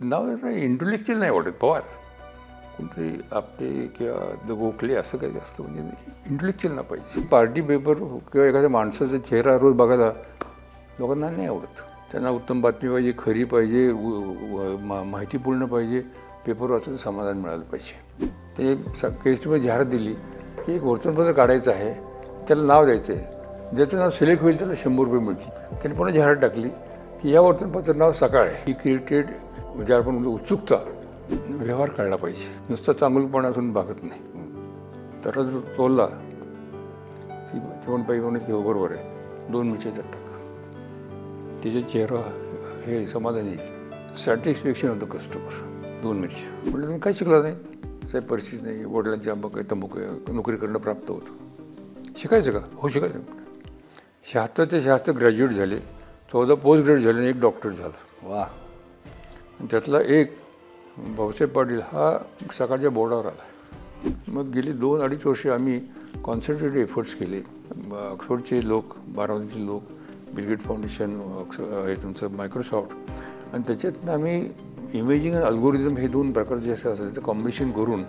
नाव intellectual नाही वाटत. पवार कोणतरी आपटे किंवा गोखले असं काही असतं, म्हणजे इंटेलेक्च्युअल ना पाहिजे. पार्टी पेपर किंवा एखाद्या माणसाचा चेहरा रोज बघायला लोकांना नाही आवडत. त्यांना उत्तम बातमी पाहिजे, खरी पाहिजे, माहितीपूर्ण पाहिजे, पेपर वाचायचं समाधान मिळालं पाहिजे. ते केसमध्ये जाहिरात दिली की एक वर्तमानपत्र काढायचं आहे, त्याला नाव द्यायचं आहे, ज्याचं नाव सिलेक्ट होईल त्याला 100 रुपये मिळतील. त्यांनी पुन्हा जाहिरात टाकली की या वर्तमानपत्राचं नाव सकाळ आहे. ही क्रिएटेड म्हणजे आपण उत्सुकता, व्यवहार कळला पाहिजे. नुसतं चांगलपणा असून भागत नाही. तर जर तोलला ती जेवण पाहिजे म्हणून हे बरोबर आहे, 2 मिरच्या टाका, तिचे चेहरा हे समाधान येईल. Satisfaction of the customer. 2 मिरच्या म्हटलं तुम्ही काय शिकला नाही? साहेब परिस्थिती नाही, वडिलांच्या तंबाखू नोकरी करणं प्राप्त होतं. शिकायचं का? हो शिकायचं. 76 ते 76 ग्रॅज्युएट झाले, 14 पोस्ट ग्रॅज्युएट झाले आणि 1 डॉक्टर झाला. वा. त्यातला एक भाऊसाहेब पाटील हा सकाळच्या बोर्डावर आला. मग गेली 2-2.5 वर्षे आम्ही कॉन्सन्ट्रेटेड एफर्ट्स केले. ऑक्सफोर्डचे लोक, बारामतीचे लोक, बिलगेट फाउंडेशन, हे तुमचं मायक्रोसॉफ्ट, आणि त्याच्यातनं आम्ही इमेजिंग आणि अल्गोरिदम हे 2 प्रकार जे असतात त्याचं कॉम्बिनेशन करून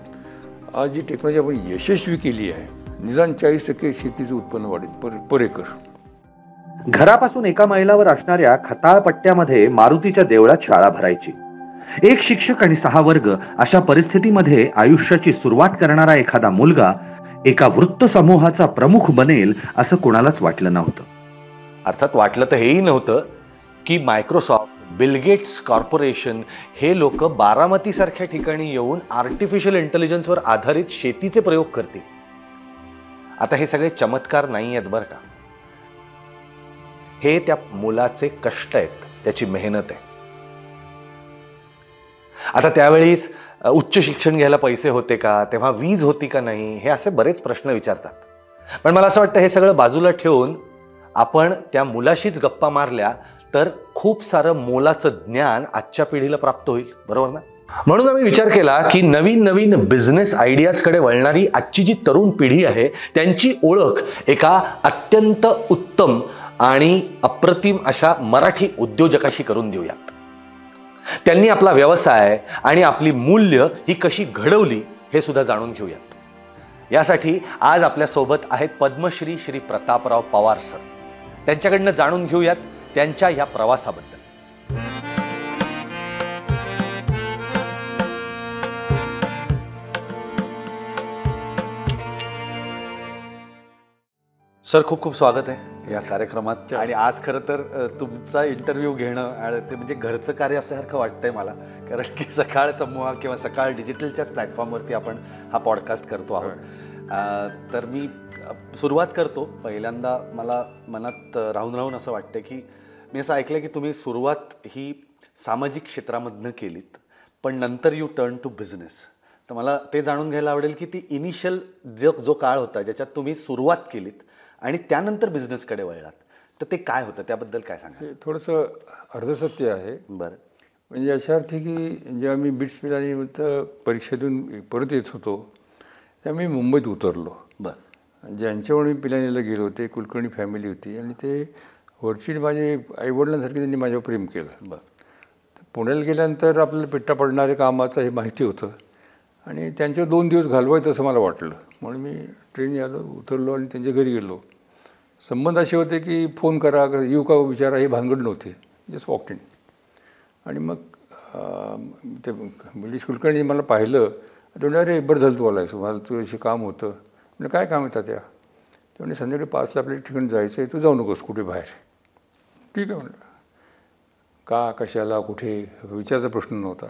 आज जी टेक्नॉलॉजी आपण यशस्वी केली आहे, निदान 40% शेतीचं उत्पन्न वाढेल पर एकर. घरापासून एका मैलावर असणाऱ्या खताळपट्ट्यामध्ये मारुतीच्या देवळात शाळा भरायची. 1 शिक्षक आणि 6 वर्ग अशा परिस्थितीमध्ये आयुष्याची सुरुवात करणारा एखादा मुलगा एका वृत्त समूहाचा प्रमुख बनेल असं कोणालाच वाटलं नव्हतं. अर्थात वाटलं तर हेही नव्हतं की मायक्रोसॉफ्ट, बिल गेट्स कॉर्पोरेशन हे लोक बारामतीसारख्या ठिकाणी येऊन आर्टिफिशियल इंटेलिजन्सवर आधारित शेतीचे प्रयोग करतील. आता हे सगळे चमत्कार नाही आहेत बरं का. हे त्या मुलाचे कष्ट आहेत, त्याची मेहनत आहे. आता त्यावेळीस उच्च शिक्षण घ्यायला पैसे होते का, तेव्हा वीज होती का नाही, हे असे बरेच प्रश्न विचारतात. पण मला असं वाटतं हे सगळं बाजूला ठेवून आपण त्या मुलाशीच गप्पा मारल्या तर खूप सारं मोलाचं ज्ञान आजच्या पिढीला प्राप्त होईल. बरोबर ना? म्हणून आम्ही विचार केला की नवीन नवीन बिझनेस आयडियाजकडे वळणारी आजची जी तरुण पिढी आहे त्यांची ओळख एका अत्यंत उत्तम आणि अप्रतिम अशा मराठी उद्योजकाशी करून देऊयात. त्यांनी आपला व्यवसाय आणि आपली मूल्य ही कशी घडवली हे सुद्धा जाणून घेऊयात. यासाठी आज आपल्यासोबत आहेत पद्मश्री श्री प्रतापराव पवार सर. त्यांच्याकडनं जाणून घेऊयात त्यांच्या या प्रवासाबद्दल. सर खूप खूप स्वागत आहे या कार्यक्रमात. आणि आज खरं तर तुमचा इंटरव्ह्यू घेणं ते म्हणजे घरचं कार्य असल्यासारखं वाटतंय मला, कारण की सकाळ समूह किंवा सकाळ डिजिटलच्याच प्लॅटफॉर्मवरती आपण हा पॉडकास्ट करतो आहोत. तर मी सुरुवात करतो. पहिल्यांदा मला मनात राहून राहून असं वाटतं की मी असं ऐकलं की तुम्ही सुरुवात ही सामाजिक क्षेत्रामधनं केलीत, पण नंतर यू टर्न टू बिझनेस. तर मला ते जाणून घ्यायला आवडेल की ती इनिशियल जो काळ होता ज्याच्यात तुम्ही सुरुवात केलीत आणि त्यानंतर बिझनेसकडे वळलात, तर ते काय होतं त्याबद्दल काय सांगा. थोडंसं अर्धसत्य आहे. बरं. म्हणजे अशा अर्थी की जेव्हा मी बिट्स पिलानिमित्त परीक्षेतून परत येत होतो तेव्हा मी मुंबईत उतरलो. बरं. ज्यांच्यामुळे मी पिलानीला गेलो ते कुलकर्णी फॅमिली होती आणि ते वरची माझे आईवडिलांसारखे त्यांनी माझ्यावर प्रेम केलं. बरं. तर पुण्याला गेल्यानंतर आपल्याला पेट्टा पडणारे कामाचं हे माहिती होतं आणि त्यांच्यावर 2 दिवस घालवायचं असं मला वाटलं. म्हणून मी ट्रेन आलो, उतरलो आणि त्यांच्या घरी गेलो. संबंध असे होते की फोन करा, येऊ का विचारा, हे भानगड नव्हते. Just walk in. आणि मग ते ब्रिटिश कुलकर्णी मला पाहिलं. ते म्हणजे अरे बरं झालं तू आलायस, मला तुझ्याशी काम होतं. म्हणजे काय काम येतात त्या? ते म्हणजे संध्याकाळी 5ला आपल्या ठिकाणी जायचं आहे, तू जाऊ नकोस कुठे बाहेर. ठीक आहे म्हटलं. का, कशाला, कुठे विचारायचा प्रश्न नव्हता.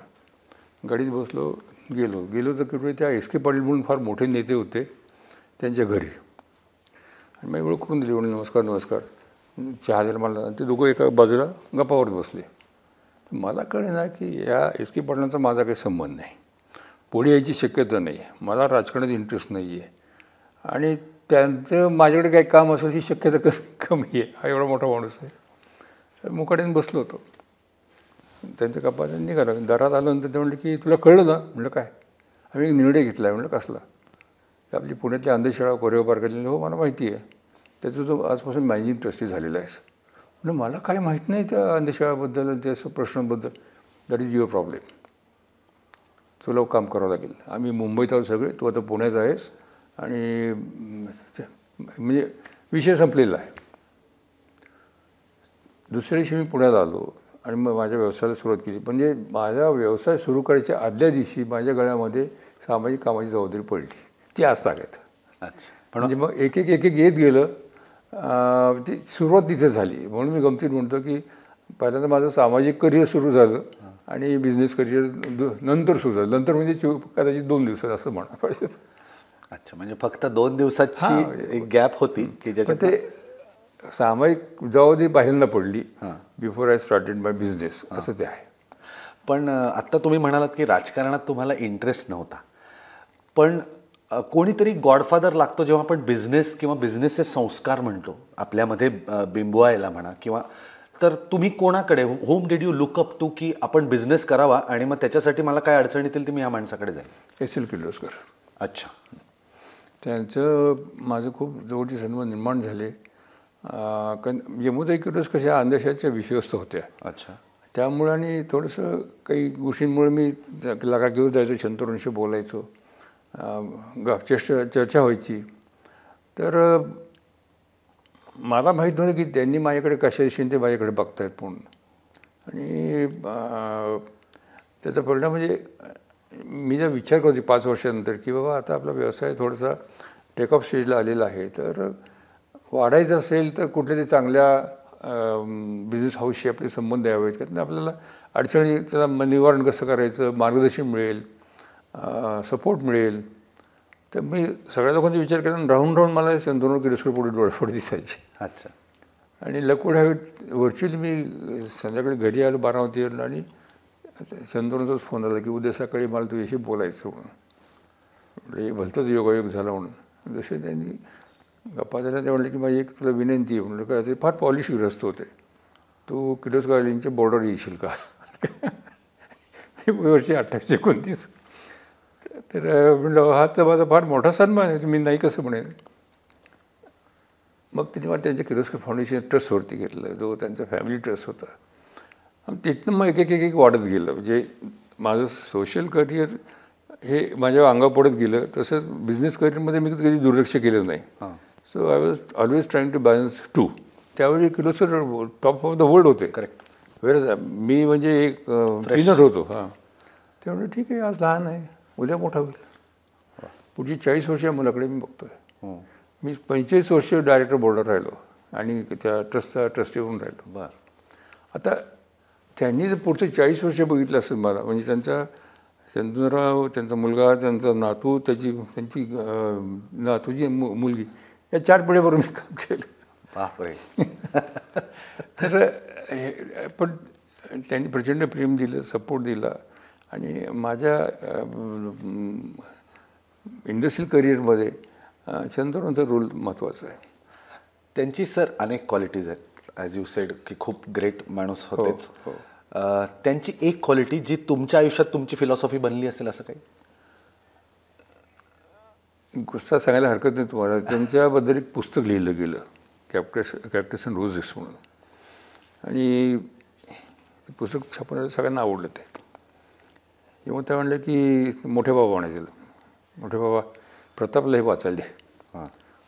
गाडीत बसलो, गेलो तर कुठे त्या एस के पाटील म्हणून फार मोठे नेते होते त्यांच्या घरी. आणि मग ओळख करून दिली. म्हणून नमस्कार चहा दिला मला. ते दोघं एका बाजूला गप्पावर बसले. मला कळे ना की या एस के पाटलांचा माझा काही संबंध नाही, पुढे यायची शक्यता नाही आहे, मला राजकारणात इंटरेस्ट नाही आहे आणि त्यांचं माझ्याकडे काही काम असेल ही शक्यता कमी आहे. हा एवढा मोठा माणूस आहे. तर मुकाट्याने बसलो होतो. त्यांचं गप्पा निघाला. दारात आल्यानंतर ते म्हणले की तुला कळलं ना? म्हटलं काय? आम्ही एक निर्णय घेतला आहे. म्हटलं कसला? आपली पुण्यातली अंधशाळा कोरेगाव पार्कातली. हो मला माहिती आहे. त्याचं जो आजपासून मॅनेजिंग ट्रस्टी झालेला आहेस. म्हणजे मला काही माहीत नाही त्या अंधशाळाबद्दल त्या प्रश्नांबद्दल. दॅट इज युअर प्रॉब्लेम, तुला काम करावं लागेल. आम्ही मुंबईत आहोत सगळे, तू आता पुण्यात आहेस आणि म्हणजे विषय संपलेला आहे. दुसऱ्या दिवशी मी पुण्यात आलो आणि मग माझ्या व्यवसायाला सुरुवात केली. म्हणजे माझा व्यवसाय सुरू करायच्या आदल्या दिवशी माझ्या गळ्यामध्ये सामाजिक कामाची जबाबदारी पडली. ती आज ताकद. अच्छा. म्हणजे मग एक एक एक एक येत गेलं. ती सुरुवात तिथे झाली. म्हणून मी गमतीत म्हणतो की पहिल्यांदा माझं सामाजिक करिअर सुरू झालं आणि बिझनेस करिअर नंतर सुरू झालं. नंतर म्हणजे कदाचित 2 दिवसात असं म्हणा पाहिजे. अच्छा, म्हणजे फक्त 2 दिवसाची एक गॅप होती की ज्याच्यात ते सामायिक जबाबदारी पहिल्यांदा पडली. Before I started my business असं ते आहे. पण आत्ता तुम्ही म्हणालात की राजकारणात तुम्हाला इंटरेस्ट नव्हता, पण कोणीतरी गॉडफादर लागतो जेव्हा आपण बिझनेस किंवा बिझनेसचे संस्कार म्हणतो आपल्यामध्ये बिंबवायला म्हणा, किंवा तर तुम्ही कोणाकडे, whom did you look up to की आपण बिझनेस करावा आणि मग त्याच्यासाठी मला काय अडचण येतील ते मी या माणसाकडे जाईल? एस.एल. किर्लोस्कर. अच्छा. त्यांचं माझं खूप जवळचे संबंध निर्माण झाले. कारण यमुनाताई किर्लोस्कर ह्या अंधश्रद्धेच्या विश्वस्त होत्या. अच्छा. त्यामुळे आणि थोडंसं काही गोष्टींमुळे मी लगा घेऊन जायचो, शंतनूंशी बोलायचो, चर्चा व्हायची. तर मला माहीत नव्हतं की त्यांनी माझ्याकडे कशा दिशेने ते माझ्याकडे बघतायत म्हणून. आणि त्याचा परिणाम म्हणजे मी जर विचार करतो 5 वर्षानंतर की बाबा आता आपला व्यवसाय थोडासा टेक ऑफ स्टेजला आलेला आहे, तर वाढायचं असेल तर कुठल्या तरी चांगल्या बिझनेस हाऊसशी आपले संबंध यावेत, कारण आपल्याला अडचणी त्याला निवारण कसं करायचं, मार्गदर्शन मिळेल, सपोर्ट मिळेल. तर मी सगळ्या लोकांचा विचार केला. राहून राहून मला शंतनू किर्लोस्कर पुढे डोळ्यापुढे दिसायचे. अच्छा. आणि लकवड व्हर्च्युअली मी संध्याकाळी घरी आलो बारामतीवरून आणि शंतनूचाच फोन आला की उद्या सकाळी मला तुझ्याशी बोलायचं म्हणून. म्हणजे भलतंच योगायोग झाला म्हणून. जसे त्यांनी गप्पा झाल्या ते म्हणले की माझी एक तुला विनंती आहे. म्हणलं काय, ते फार पॉलिश ग्रस्त होते, तू किर्लोस्कर यांच्या बॉर्डर येशील का? वर्षी 28-29. तर म्हणलं हा तर माझा फार मोठा सन्मान आहे, मी नाही कसं म्हणेन. मग तिने मला त्यांच्या किर्लोस्कर फाउंडेशन ट्रस्टवरती घेतलं, जो त्यांचा फॅमिली ट्रस्ट होता. आणि तिथनं मग एक एक वाढत गेलं. म्हणजे माझं सोशल करिअर हे माझ्या अंगावर पडत गेलं. तसंच बिझनेस करिअरमध्ये मी कधी दुर्लक्ष केलं नाही. So I was always trying to balance too. त्यावेळी Kirloskar top of the world होते. करेक्ट. वेळ मी म्हणजे एक ट्रेनर होतो. त्यामुळे ठीक आहे, आज लहान आहे, उद्या मोठा होईल. पुढची 40 वर्ष मुलाकडे मी बघतोय. मी 45 वर्ष डायरेक्टर बोर्डवर राहिलो आणि त्या ट्रस्टचा ट्रस्टी होऊन राहिलो. बरं. आता त्यांनी जर पुढचे 40 वर्ष बघितलं असेल मला, म्हणजे त्यांचा चंदनराव, त्यांचा मुलगा, त्यांचा नातू, त्यांची नातूची मुलगी, या 4 पिढ्याबरोबर मी काम केलं. बापरे. तर पण त्यांनी प्रचंड प्रेम दिलं, सपोर्ट दिला. आणि माझ्या इंडस्ट्रियल करिअरमध्ये चंद्ररावांचा रोल महत्त्वाचा आहे. त्यांची सर अनेक क्वालिटीज आहेत, ॲज यू सेड की खूप ग्रेट माणूस होतेच. त्यांची एक क्वालिटी जी तुमच्या आयुष्यात तुमची फिलॉसॉफी बनली असेल असं काही? गोष्ट सांगायला हरकत नाही तुम्हाला. त्यांच्याबद्दल एक पुस्तक लिहिलं गेलं, कॅप्टस अँड रोजेस म्हणून. आणि ते पुस्तक छापून सगळ्यांना आवडलं. ते जेव्हा त्या म्हणलं की मोठे बाबा म्हणायचे, मोठे बाबा प्रतापला हे वाचायला दे,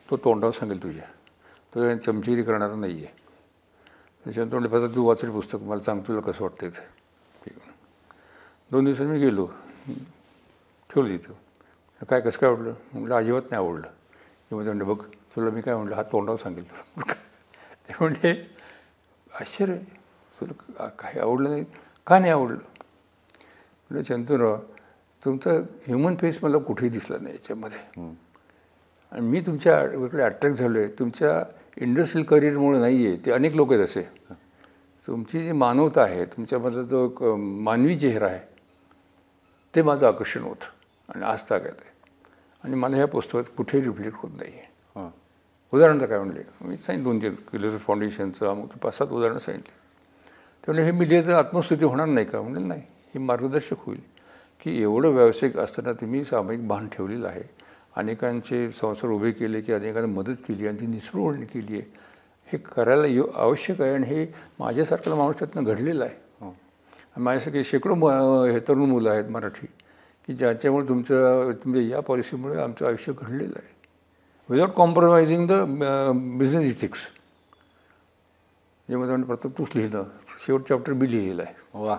तो तोंडावर सांगेल तुझ्या, तो चमचेगिरी करणारा नाही आहे. त्याच्यानंतर म्हणले प्रताप तू वाचेल पुस्तक, मला सांग तुला कसं वाटतं ते. ठीक आहे. 2 दिवसांनी मी गेलो, ठेवलं तिथं. काय कसं काय आवडलं? म्हटलं अजिबात नाही आवडलं. किंवा म्हणलं बघ तुला मी काय म्हटलं, हा तोंडावर सांगेल तुला. ते म्हणले आश्चर्य, तुला काही आवडलं नाही? का नाही आवडलं? म्हणजे चंदनराव तुमचा ह्युमन फेस मला कुठेही दिसला नाही याच्यामध्ये. आणि मी तुमच्याकडे अट्रॅक्ट झालो आहे, तुमच्या इंडस्ट्रियल करिअरमुळे नाही आहे, ते अनेक लोक आहेत असे. तुमची जी मानवता आहे, तुमच्यामधला जो मानवी चेहरा आहे, ते माझं आकर्षण होतं आणि आज ताकद आहे. आणि मला ह्या पुस्तकात कुठेही रिफ्लेक्ट होत नाही आहे. उदाहरण काय म्हणले, मी सांगितलं 2-3 किर्लोस्कर फाउंडेशनचं अमुक 5-7 उदाहरणं सांगितली. त्यामुळे हे मी लिहिलं आत्मस्तुती होणार नाही का? म्हणजे नाही, हे मार्गदर्शक होईल की एवढं व्यावसायिक असताना तुम्ही सामायिक भान ठेवलेलं आहे, अनेकांचे संसार उभे केले, की अनेकांना मदत केली आणि ती निस्पृह केली आहे. हे करायला आवश्यक आहे आणि हे माझ्यासारखा माणूस त्यातनं घडलेला आहे. माझ्यासारखे शेकडो हे तरुण मुलं आहेत मराठी की ज्याच्यामुळे तुमच्या या पॉलिसीमुळे आमचं आयुष्य घडलेलं आहे without compromising the business ethics. जे मला प्रथम तूच लिहिलं, शेवट चॅप्टर बी लिहिलेलं आहे. वा.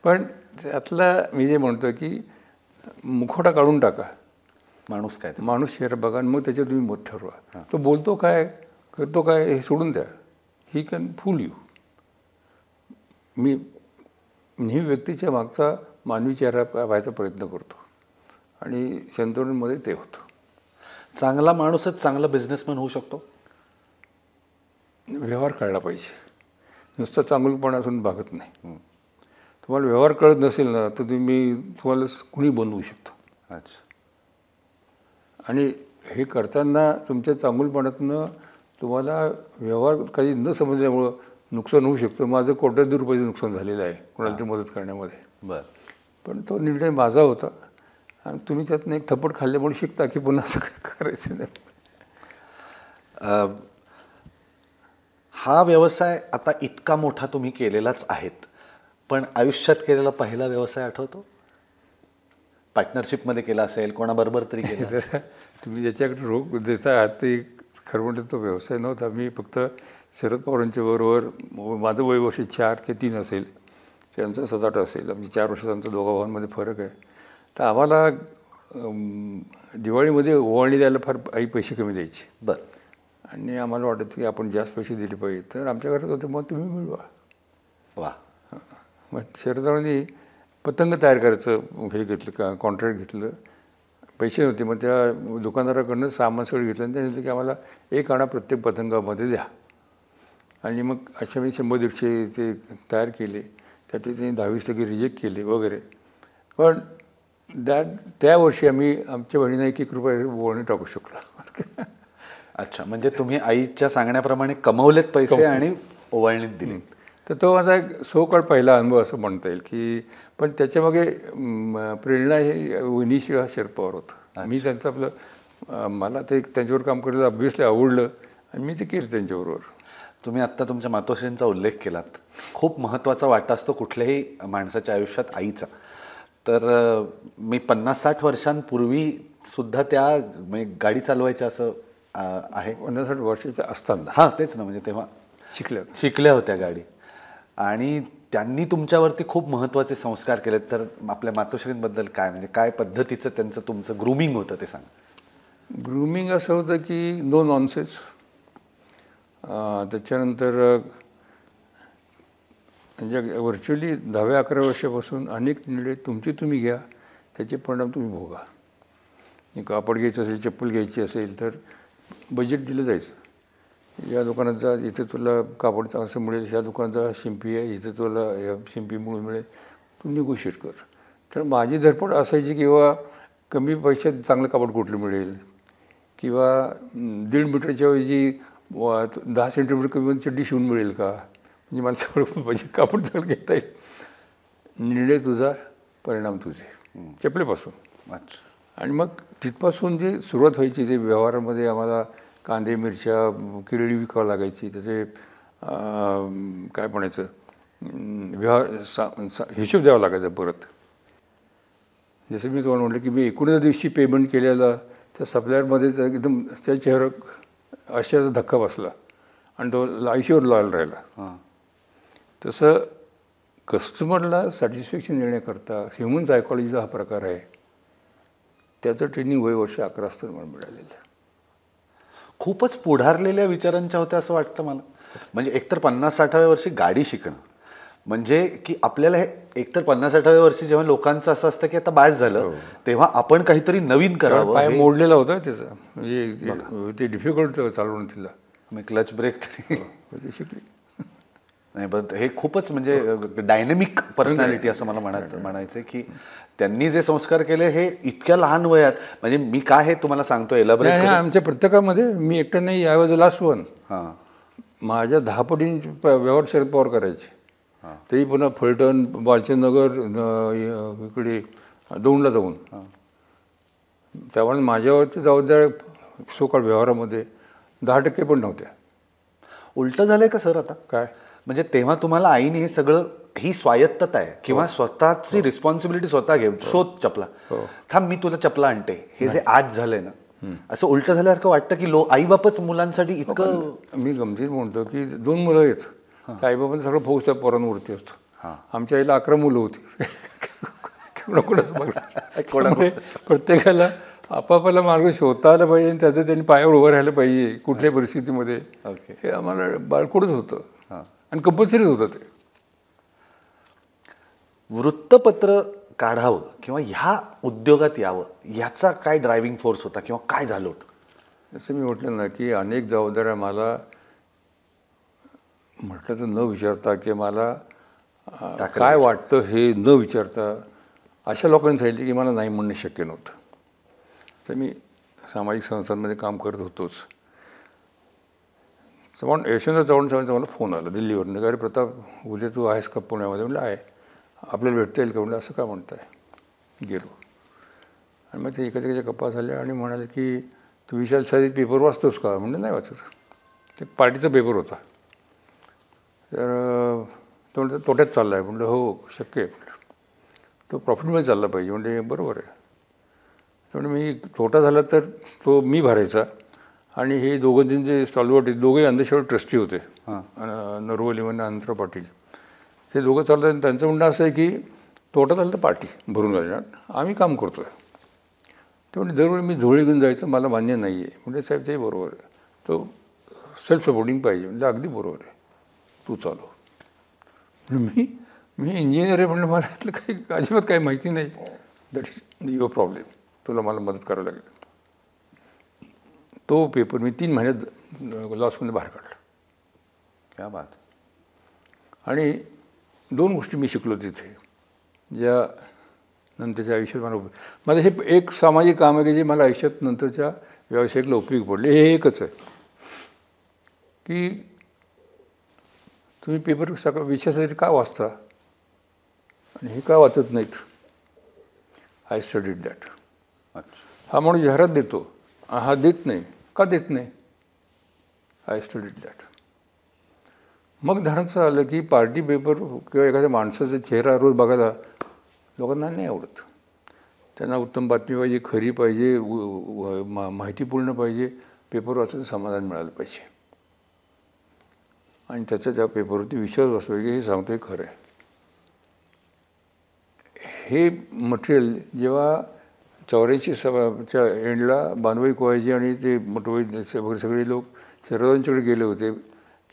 पण त्यातला मी जे म्हणतो की मुखवटा काढून टाका, माणूस काय ते. माणूस चेहरा बघा आणि मग त्याच्यात तुम्ही मत ठरवा. तो बोलतो काय, करतो काय हे सोडून द्या. He can full you. मी नेहमी व्यक्तीच्या मागचा मानवी चेहरा पाहायचा प्रयत्न करतो आणि संतोषमध्ये ते होतं. चांगला माणूसच चांगला बिझनेसमॅन होऊ शकतो. व्यवहार कळला पाहिजे. नुसतं चांगलपणा असून भागत नाही. तुम्हाला व्यवहार कळत नसेल ना तर तुम्हाला कुणी बनवू शकतो. अच्छा. आणि हे करताना तुमच्या चांगुलपणातनं तुम्हाला व्यवहार काही न समजल्यामुळं नुकसान होऊ शकतं. माझं कोट्यवधी रुपयाचं नुकसान झालेलं आहे कोणाला तरी मदत करण्यामध्ये. बरं. पण तो निर्णय माझा होता आणि तुम्ही त्यातनं एक थप्पड खाल्ल्यामुळे शिकता की पुन्हा असं करायचं नाही. हा व्यवसाय आता इतका मोठा तुम्ही केलेलाच आहेत, पण आयुष्यात केलेला पहिला व्यवसाय आठवतो? पार्टनरशिपमध्ये केला असेल, कोणाबरोबर तरी केला असेल. तुम्ही ज्याच्याकडे रोख देता आहात ते खरं म्हणजे तो व्यवसाय नव्हता. मी फक्त शरद पवारांच्या बरोबर माझं वय वर्ष 4 की 3 असेल, त्यांचं 7-8 असेल. आमची 4 वर्षाचा आमचा दोघा भावांमध्ये फरक आहे. तर आम्हाला दिवाळीमध्ये ओवाळणी द्यायला फार आई पैसे कमी द्यायची. बरं. आणि आम्हाला वाटत की आपण जास्त पैसे दिले पाहिजे. तर आमच्या घरात होते मग तुम्ही मिळवा. वा. मग शरदांनी पतंग तयार करायचं हे घेतलं का कॉन्ट्रॅक्ट घेतलं. पैसे नव्हते मग त्या दुकानदाराकडनं सामान सगळं घेतलं आणि त्यांनी की आम्हाला 1 आणा प्रत्येक पतंगामध्ये द्या. आणि मग अशा मी 100-150 ते तयार केले. त्यातले त्यांनी 10-20 टक्के रिजेक्ट केले वगैरे. पण त्या वर्षी आम्ही आमच्या बहिणीनं 1-1 रुपये ओवाळणी टाकू शकलो. अच्छा. म्हणजे तुम्ही आईच्या सांगण्याप्रमाणे कमवलेत पैसे आणि ओवाळणीत दिले. तर तो माझा एक सो कॉल्ड पहिला अनुभव असं म्हणता येईल की. पण त्याच्यामागे प्रेरणा हे वनीशिवाय शरद पवार होतं. मी त्यांचं आपलं मला ते त्यांच्यावर काम करायला ऑब्व्हियसली आवडलं आणि मी ते केलं त्यांच्याबरोबर. तुम्ही आत्ता तुमच्या मातोश्रींचा उल्लेख केलात. खूप महत्त्वाचा वाटा असतो कुठल्याही माणसाच्या आयुष्यात आईचा. तर मी 50-60 वर्षांपूर्वी सुद्धा त्या म्हणजे गाडी चालवायच्या असं आहे. 50-60 वर्षाच्या असताना. हां तेच ना. म्हणजे तेव्हा शिकल्या होत्या गाडी आणि त्यांनी तुमच्यावरती खूप महत्त्वाचे संस्कार केलेत. तर आपल्या मातोश्रींबद्दल काय म्हणजे काय पद्धतीचं त्यांचं तुमचं ग्रूमिंग होतं ते सांगा. ग्रूमिंग असं होतं की नो नॉनसेन्स. त्याच्यानंतर म्हणजे व्हर्च्युअली 10व्या-11व्या वर्षापासून अनेक निर्णय तुम्ही घ्या, त्याचे परिणाम तुम्ही भोगा. कापड घ्यायचं असेल, चप्पल घ्यायची असेल तर बजेट दिलं जायचं. या दुकानात जा, इथे तुला कापड असं मिळेल, ह्या दुकानात जा शिंपी आहे, इथे तुला ह्या शिंपीमुळे मिळेल, तू निगोशिएट कर. तर माझी धडपड असायची किंवा कमी पैशात चांगलं कापड कुठलं मिळेल किंवा 1.5 मीटरच्या ऐवजी 10 सेंटीमीटर कमी चड्डी शिवून मिळेल का, म्हणजे मला सगळं बजेट कापड चांगलं घेता येईल. निर्णय तुझा, परिणाम तुझे, चपलेपासून. अच्छा. आणि मग तिथपासून जी सुरुवात व्हायची ते व्यवहारामध्ये आम्हाला कांदे मिरच्या किरडी विकावं लागायची. त्याचे काय म्हणायचं व्यवहार हिशोब द्यावा लागायचा परत. जसं मी तुम्हाला म्हटलं की मी 19 दिवशी पेमेंट केलेलं त्या सप्लायरमध्ये एकदम त्या चेहरा आशयाचा धक्का बसला आणि तो आयुष्यावर लॉयल राहिला. तसं कस्टमरला सॅटिस्फॅक्शन देण्याकरता ह्युमन सायकॉलॉजीचा हा प्रकार आहे. त्याचं ट्रेनिंग वर्ष 11 असताना मला मिळालेलं. खूपच पुढारलेल्या विचारांच्या होत्या असं वाटतं मला. म्हणजे एकतर 50-60व्या वर्षी गाडी शिकणं म्हणजे की आपल्याला हे एकतर 50-60व्या वर्षी जेव्हा लोकांचं असं असतं की आता बास झालं तेव्हा आपण काहीतरी नवीन करावं. पाय मोडलेला होता त्याचा, म्हणजे ते डिफिकल्ट चालवणं तिला. मी क्लच ब्रेक तरी शिकली नाही. पण हे खूपच म्हणजे डायनेमिक पर्सनॅलिटी असं मला म्हणायचं की त्यांनी जे संस्कार केले हे इतक्या लहान वयात. म्हणजे मी काय हे तुम्हाला सांगतो एलाबरेट. आमच्या प्रत्येकामध्ये मी एकटं नाही, I was the last one. हां. माझ्या 10 पटींचे व्यवहार शरद पवार करायचे. तेही पुन्हा फलटण, बालचंदनगर, इकडे दौंडला जाऊन. त्यामुळे माझ्यावरच्या जबाबदाऱ्या सोकाळ व्यवहारामध्ये 10% पण नव्हत्या. उलटं झालंय का सर आता? काय म्हणजे तेव्हा तुम्हाला आईने हे सगळं, ही स्वायत्तता आहे किंवा स्वतःची रिस्पॉन्सिबिलिटी स्वतः घे, शोध चपला, थांब मी तुला चपला आणते, हे जे आज झालंय ना, असं उलट झाल्यासारखं वाटतं की आई बापच मुलांसाठी इतकं. मी गमतीत म्हणतो की 2 मुलं आहेत, त्या आईबाबांचं सगळं फौज त्या पोरांवरती असतं. आमच्या आईला 11 मुलं होती. कोणाकोणाच बघा, प्रत्येकाला आपापला मार्ग शोधता आला पाहिजे आणि त्याचं त्यांनी पायावर उभं राहायला पाहिजे कुठल्याही परिस्थितीमध्ये. हे आम्हाला बाळकडूच होतं आणि कंपल्सरी होतं ते. वृत्तपत्र काढावं किंवा ह्या उद्योगात यावं याचा काय ड्रायव्हिंग फोर्स होता किंवा काय झालं होतं? जसं मी म्हटलं ना की अनेक जबाबदाऱ्या मला म्हटलं तर न विचारता की मला काय वाटतं हे न विचारता अशा लोकांनी सांगितलं की मला नाही म्हणणं शक्य नव्हतं. तर मी सामाजिक संस्थांमध्ये काम करत होतोच. यशवंत चव्हाण साहेबांचा मला फोन आला दिल्लीवरून, अरे प्रताप उद्या तू आहेस का पुण्यामध्ये? म्हटलं आहे, आपल्याला भेटता येईल का? म्हटलं असं का म्हणताय? गेलो आणि मग ते एखाद्याच्या गप्पा झाल्या आणि म्हणाले की तू विशाल साहेब पेपर वाचतोस का? म्हणजे नाही वाचत, ते पार्टीचा पेपर होता. तर तो म्हणतो तोट्यात चालला आहे. म्हटलं हो शक्य आहे, तो प्रॉफिटमध्ये चालला पाहिजे. म्हणजे बरोबर आहे. त्यामुळे मी तोटा झाला तर तो मी भरायचा आणि हे दोघं जे स्टॉलवर्ट आहेत, दोघे अंधश्रद्धा ट्रस्टी होते, नरवली आणि अनंतराव पाटील, हे दोघं चालतात. त्यांचं म्हणणं असं आहे की तोटा झाला तर पार्टी भरून जाणार, आम्ही काम करतो आहे. ते म्हणजे दरवेळी मी झोळी घेऊन जायचं मला मान्य नाही आहे. म्हणजे साहेब ते बरोबर आहे, तो सेल्फ सपोर्टिंग पाहिजे. म्हणजे अगदी बरोबर आहे, तू चालव. मी इंजिनियर आहे म्हणलं, मला यातलं काही अजिबात काही माहिती नाही. दॅट इज युअर प्रॉब्लेम, तुला मला मदत करावी लागेल. तो पेपर मी 3 महिन्यात लॉसमध्ये बाहेर काढला. क्या बात. आणि 2 गोष्टी मी शिकलो तिथे, ज्या नंतरच्या आयुष्यात मला माझं हे एक सामाजिक काम आहे की जे मला आयुष्यात नंतरच्या व्यावसायिकला उपयोगी पडले. हे एकच आहे की तुम्ही पेपर सकाळ विषयासाठी का वाचता आणि हे का वाचत नाहीत. I studied that. हा माणूस जाहिरात देतो, हा देत नाही, का देत नाही? I studied that. मग धारणचं आलं की पार्टी पेपर किंवा एखाद्या माणसाचा चेहरा रोज बघायला लोकांना नाही आवडत. त्यांना उत्तम बातमी पाहिजे, खरी पाहिजे, माहितीपूर्ण पाहिजे, पेपर वाचायचं समाधान मिळालं पाहिजे आणि त्याच्या त्या पेपरवरती विश्वास बसवा की हे सांगतोय खरं आहे. हे मटेरियल जेव्हा 84च्या एंडला बानवाई कोयाजी आणि ते मोठे सगळे लोक शरदांच्याकडे गेले होते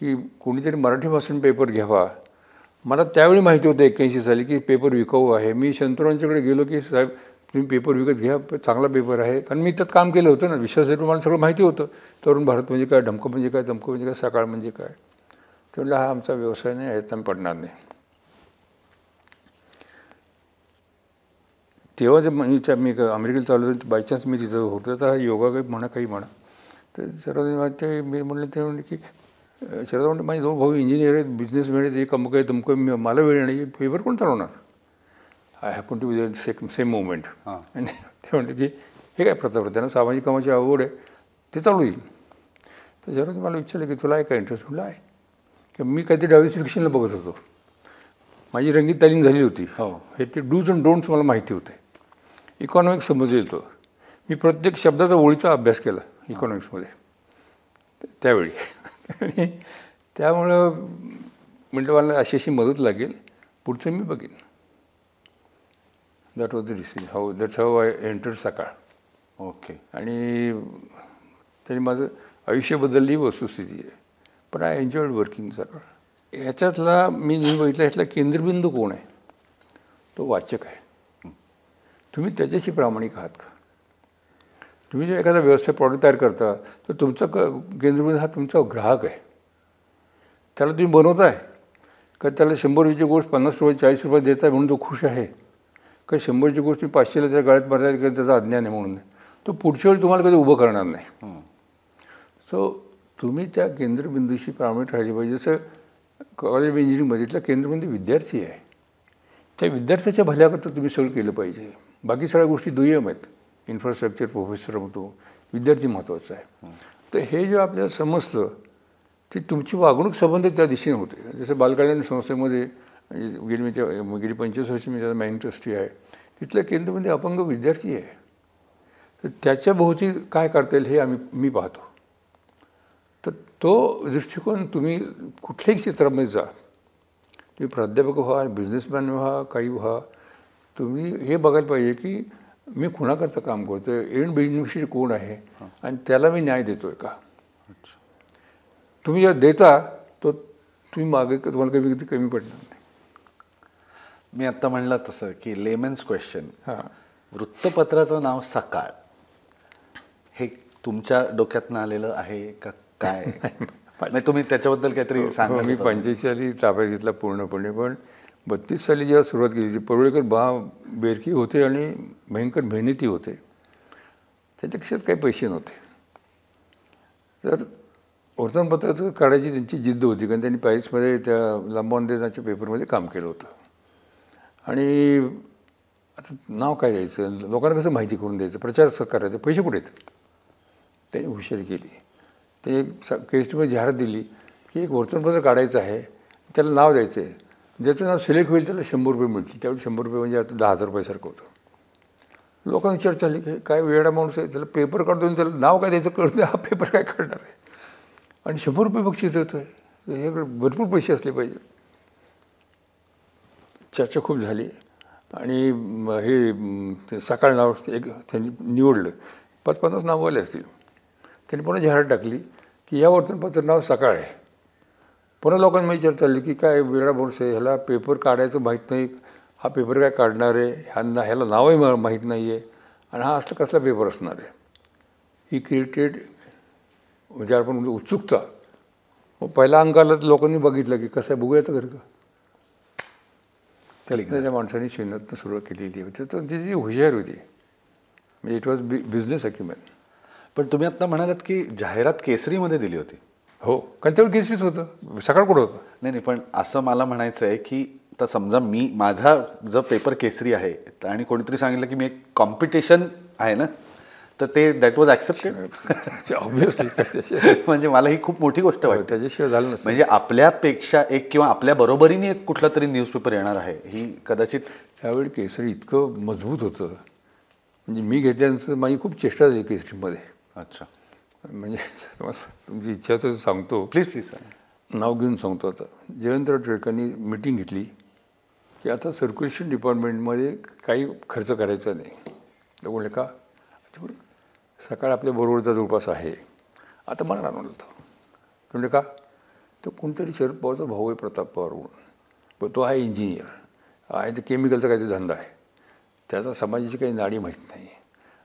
की कोणीतरी मराठी भाषण पेपर घ्यावा. मला त्यावेळी माहिती होतं 81 साली की पेपर विकाऊ आहे. मी शंतरावांच्याकडे गेलो की साहेब तुम्ही पेपर विकत घ्या, चांगला पेपर आहे. कारण मी त्यात काम केलं होतं ना, विश्वासासाठी मला सगळं माहिती होतं. तरुण भारत म्हणजे काय, ढमकं म्हणजे काय, दमकं म्हणजे काय, सकाळ म्हणजे काय. ते म्हटलं हा आमचा व्यवसाय नाही, यात आम्ही पडणार नाही. तेव्हा जे मी अमेरिकेला चालू होतो, बाय चान्स मी तिथं होतो, तर योगा काही म्हणा काही म्हणा. तर सर्व ते मी म्हणलं ते म्हणले की शरद म्हणते माझे 2 भाऊ इंजिनियर आहेत, बिझनेसमॅन आहेत, एक अमुक आहे तमकं, मला वेळ नाही, पेपर कोण चालवणार? I happen to be same movement. आणि ते म्हणते की हे काय प्रताप, त्यांना सामाजिक कामाची आवड आहे, ते चालू येईल. तर शरद मला विचारलं की तुला आहे का इंटरेस्ट? म्हटलं आहे. की मी काहीतरी डायव्हर्सिफिकेशनला बघत होतो, माझी रंगीत तालीम झाली होती. हे ते डूज अँड डोंट्स मला माहिती होते. इकॉनॉमिक्स समजेल तो. मी प्रत्येक शब्दाचा ओळीचा अभ्यास केला इकॉनॉमिक्समध्ये त्यावेळी. आणि त्यामुळं म्हटलं मला अशी मदत लागेल, पुढचं मी बघेन. That was the decision. That's how I entered सकाळ. ओके. आणि त्यांनी माझं आयुष्य बदलली वस्तुस्थिती आहे. पण आय एन्जॉयड वर्किंग सकाळ. ह्याच्यातला मी बघितलं, ह्यातला केंद्रबिंदू कोण आहे? तो वाचक आहे. तुम्ही त्याच्याशी प्रामाणिक आहात का? तुम्ही जर एखादा व्यवसाय प्रॉडक्ट तयार करता तर तुमचा केंद्रबिंदू हा तुमचा ग्राहक आहे. त्याला तुम्ही बनवताय का त्याला 100 रुपयाची गोष्ट 50 रुपये 40 रुपये देत आहे म्हणून तो खुश आहे? का 100ची गोष्ट तुम्ही 500ला त्या गाळ्यात मारताय का त्याचा अज्ञान आहे म्हणून? तो पुढच्या वेळी तुम्हाला कधी उभं करणार नाही. सो तुम्ही त्या केंद्रबिंदूशी प्रामाणिक राहिली पाहिजे. जसं कॉलेज ऑफ इंजिनिअरिंगमध्ये इथला केंद्रबिंदू विद्यार्थी आहे. त्या विद्यार्थ्याच्या भल्याकरता तुम्ही सगळं केलं पाहिजे. बाकी सगळ्या गोष्टी दुय्यम आहेत. इन्फ्रास्ट्रक्चर, प्रोफेसर म्हणतो, विद्यार्थी महत्त्वाचा आहे. तर हे जे आपल्याला समजतं ती तुमची वागणूक संबंध त्या दिशेने होते. जसं बालकल्याण संस्थेमध्ये गेली 25 वर्ष मी त्याचा मेन ट्रस्टी आहे. तिथल्या केंद्रामध्ये अपंग विद्यार्थी आहे. तर त्याच्या भोवती काय करता येईल हे मी पाहतो. तर तो दृष्टिकोन तुम्ही कुठल्याही क्षेत्रामध्ये जा, तुम्ही प्राध्यापक व्हा, बिझनेसमॅन व्हा, काही व्हा, तुम्ही हे बघायला पाहिजे की मी कुणाकरता काम करतो आहे, एंड बेनिफिशियरी कोण आहे आणि त्याला मी न्याय देतो आहे का. तुम्ही जर देता तो तुम्ही मागे तुम्हाला कमी पडणार नाही. मी आत्ता म्हणलं तसं की लेमन्स क्वेश्चन, हां, वृत्तपत्राचं नाव सकाळ हे तुमच्या डोक्यातनं आलेलं आहे का काय? नाही तुम्ही त्याच्याबद्दल काहीतरी सांगा. मी 85 साली ताब्यात घेतला पूर्णपणे, पण 32 साली जेव्हा सुरुवात केली होती, परुळेकर बेरकी होते आणि भयंकर मेहनती होते. त्यांच्या खिशात काही पैसे नव्हते. तर वर्तमानपत्राचं काढायची त्यांची जिद्द होती, कारण त्यांनी पॅरिसमध्ये त्या लांबॉन्देनाच्या पेपरमध्ये काम केलं होतं. आणि आता नाव काय द्यायचं, लोकांना कसं माहिती करून द्यायचं, प्रचार कसं करायचं, पैसे कुठे आहेत. त्यांनी हुशारी केली. ते एक केसमध्ये जाहिरात दिली की एक वर्तमानपत्र काढायचं आहे, त्याला नाव द्यायचं आहे, ज्याचं नाव सिलेक्ट होईल त्याला 100 रुपये मिळतील. त्यावेळी 100 रुपये म्हणजे आता 10,000 रुपयासारखं होतं. लोकांना चर्चा झाली की काय वेळा माणूस आहे, त्याला पेपर काढतो आणि त्याला नाव काय द्यायचं कळत नाही, हा पेपर काय काढणार आहे. आणि 100 रुपये बक्षीस देतो आहे, हे भरपूर पैसे असले पाहिजे. चर्चा खूप झाली आणि हे सकाळ नाव एक त्यांनी निवडलं. 50 नावं आले असतील. त्यांनी पुन्हा जाहिरात टाकली की या वर्तमानपत्राचं नाव सकाळ आहे. पुन्हा लोकांमध्ये चर्चा झाली की काय वेगळा माणूस आहे, ह्याला पेपर काढायचं माहीत नाही, हा पेपर काय काढणार आहे, ह्याला नावही माहीत नाही आहे आणि हा असला कसला पेपर असणार आहे. ही क्रिएटेड म्हणजे आपण म्हणजे उत्सुकता. मग पहिला अंक आला तर लोकांनी बघितलं की कसं आहे बघूया तर घरी का. त्या माणसांनी शिवण्यातनं सुरुवात केलेली होती. तर ती जी हुशार होती, म्हणजे इट वॉज बिझनेस अक्युमेन. पण तुम्ही आत्ता म्हणालात की जाहिरात केसरीमध्ये दिली होती. हो, कारण तेवढं केसरीच होतं, सकाळ कुठं होतं. नाही पण असं मला म्हणायचं आहे की तर समजा माझा जर पेपर केसरी आहे आणि कोणीतरी सांगितलं की मी एक कॉम्पिटिशन आहे ना, तर ते दॅट वॉज ॲक्सेप्टेड ऑब्व्हियसली. म्हणजे मला ही खूप मोठी गोष्ट वाटते. त्याच्याशिवाय झालं नसतं. म्हणजे आपल्यापेक्षा एक किंवा आपल्या बरोबरीने एक कुठला तरी न्यूजपेपर येणार आहे ही कदाचित. त्यावेळी केसरी इतकं मजबूत होतं, म्हणजे मी घेतल्यानंतर माझी खूप चेष्टा झाली केसरीमध्ये. अच्छा, म्हणजे तुमची इच्छाचं सांगतो, प्लीज नाव घेऊन सांगतो. आता जयवंतराव टिळकांनी मिटिंग घेतली की आता सर्क्युलेशन डिपार्टमेंटमध्ये काही खर्च करायचा नाही. तर बोलले का, सकाळ आपल्या बरोबरचा जवळपास आहे, आता मला आणून होतं. म्हणजे का, तो कोणतरी शरद पवारचा भाऊ आहे प्रताप पवार म्हणून, पण तो आहे इंजिनियर आहे, तर केमिकलचा काहीतरी धंदा आहे, त्याचा समाजाची काही नाडी माहीत नाही.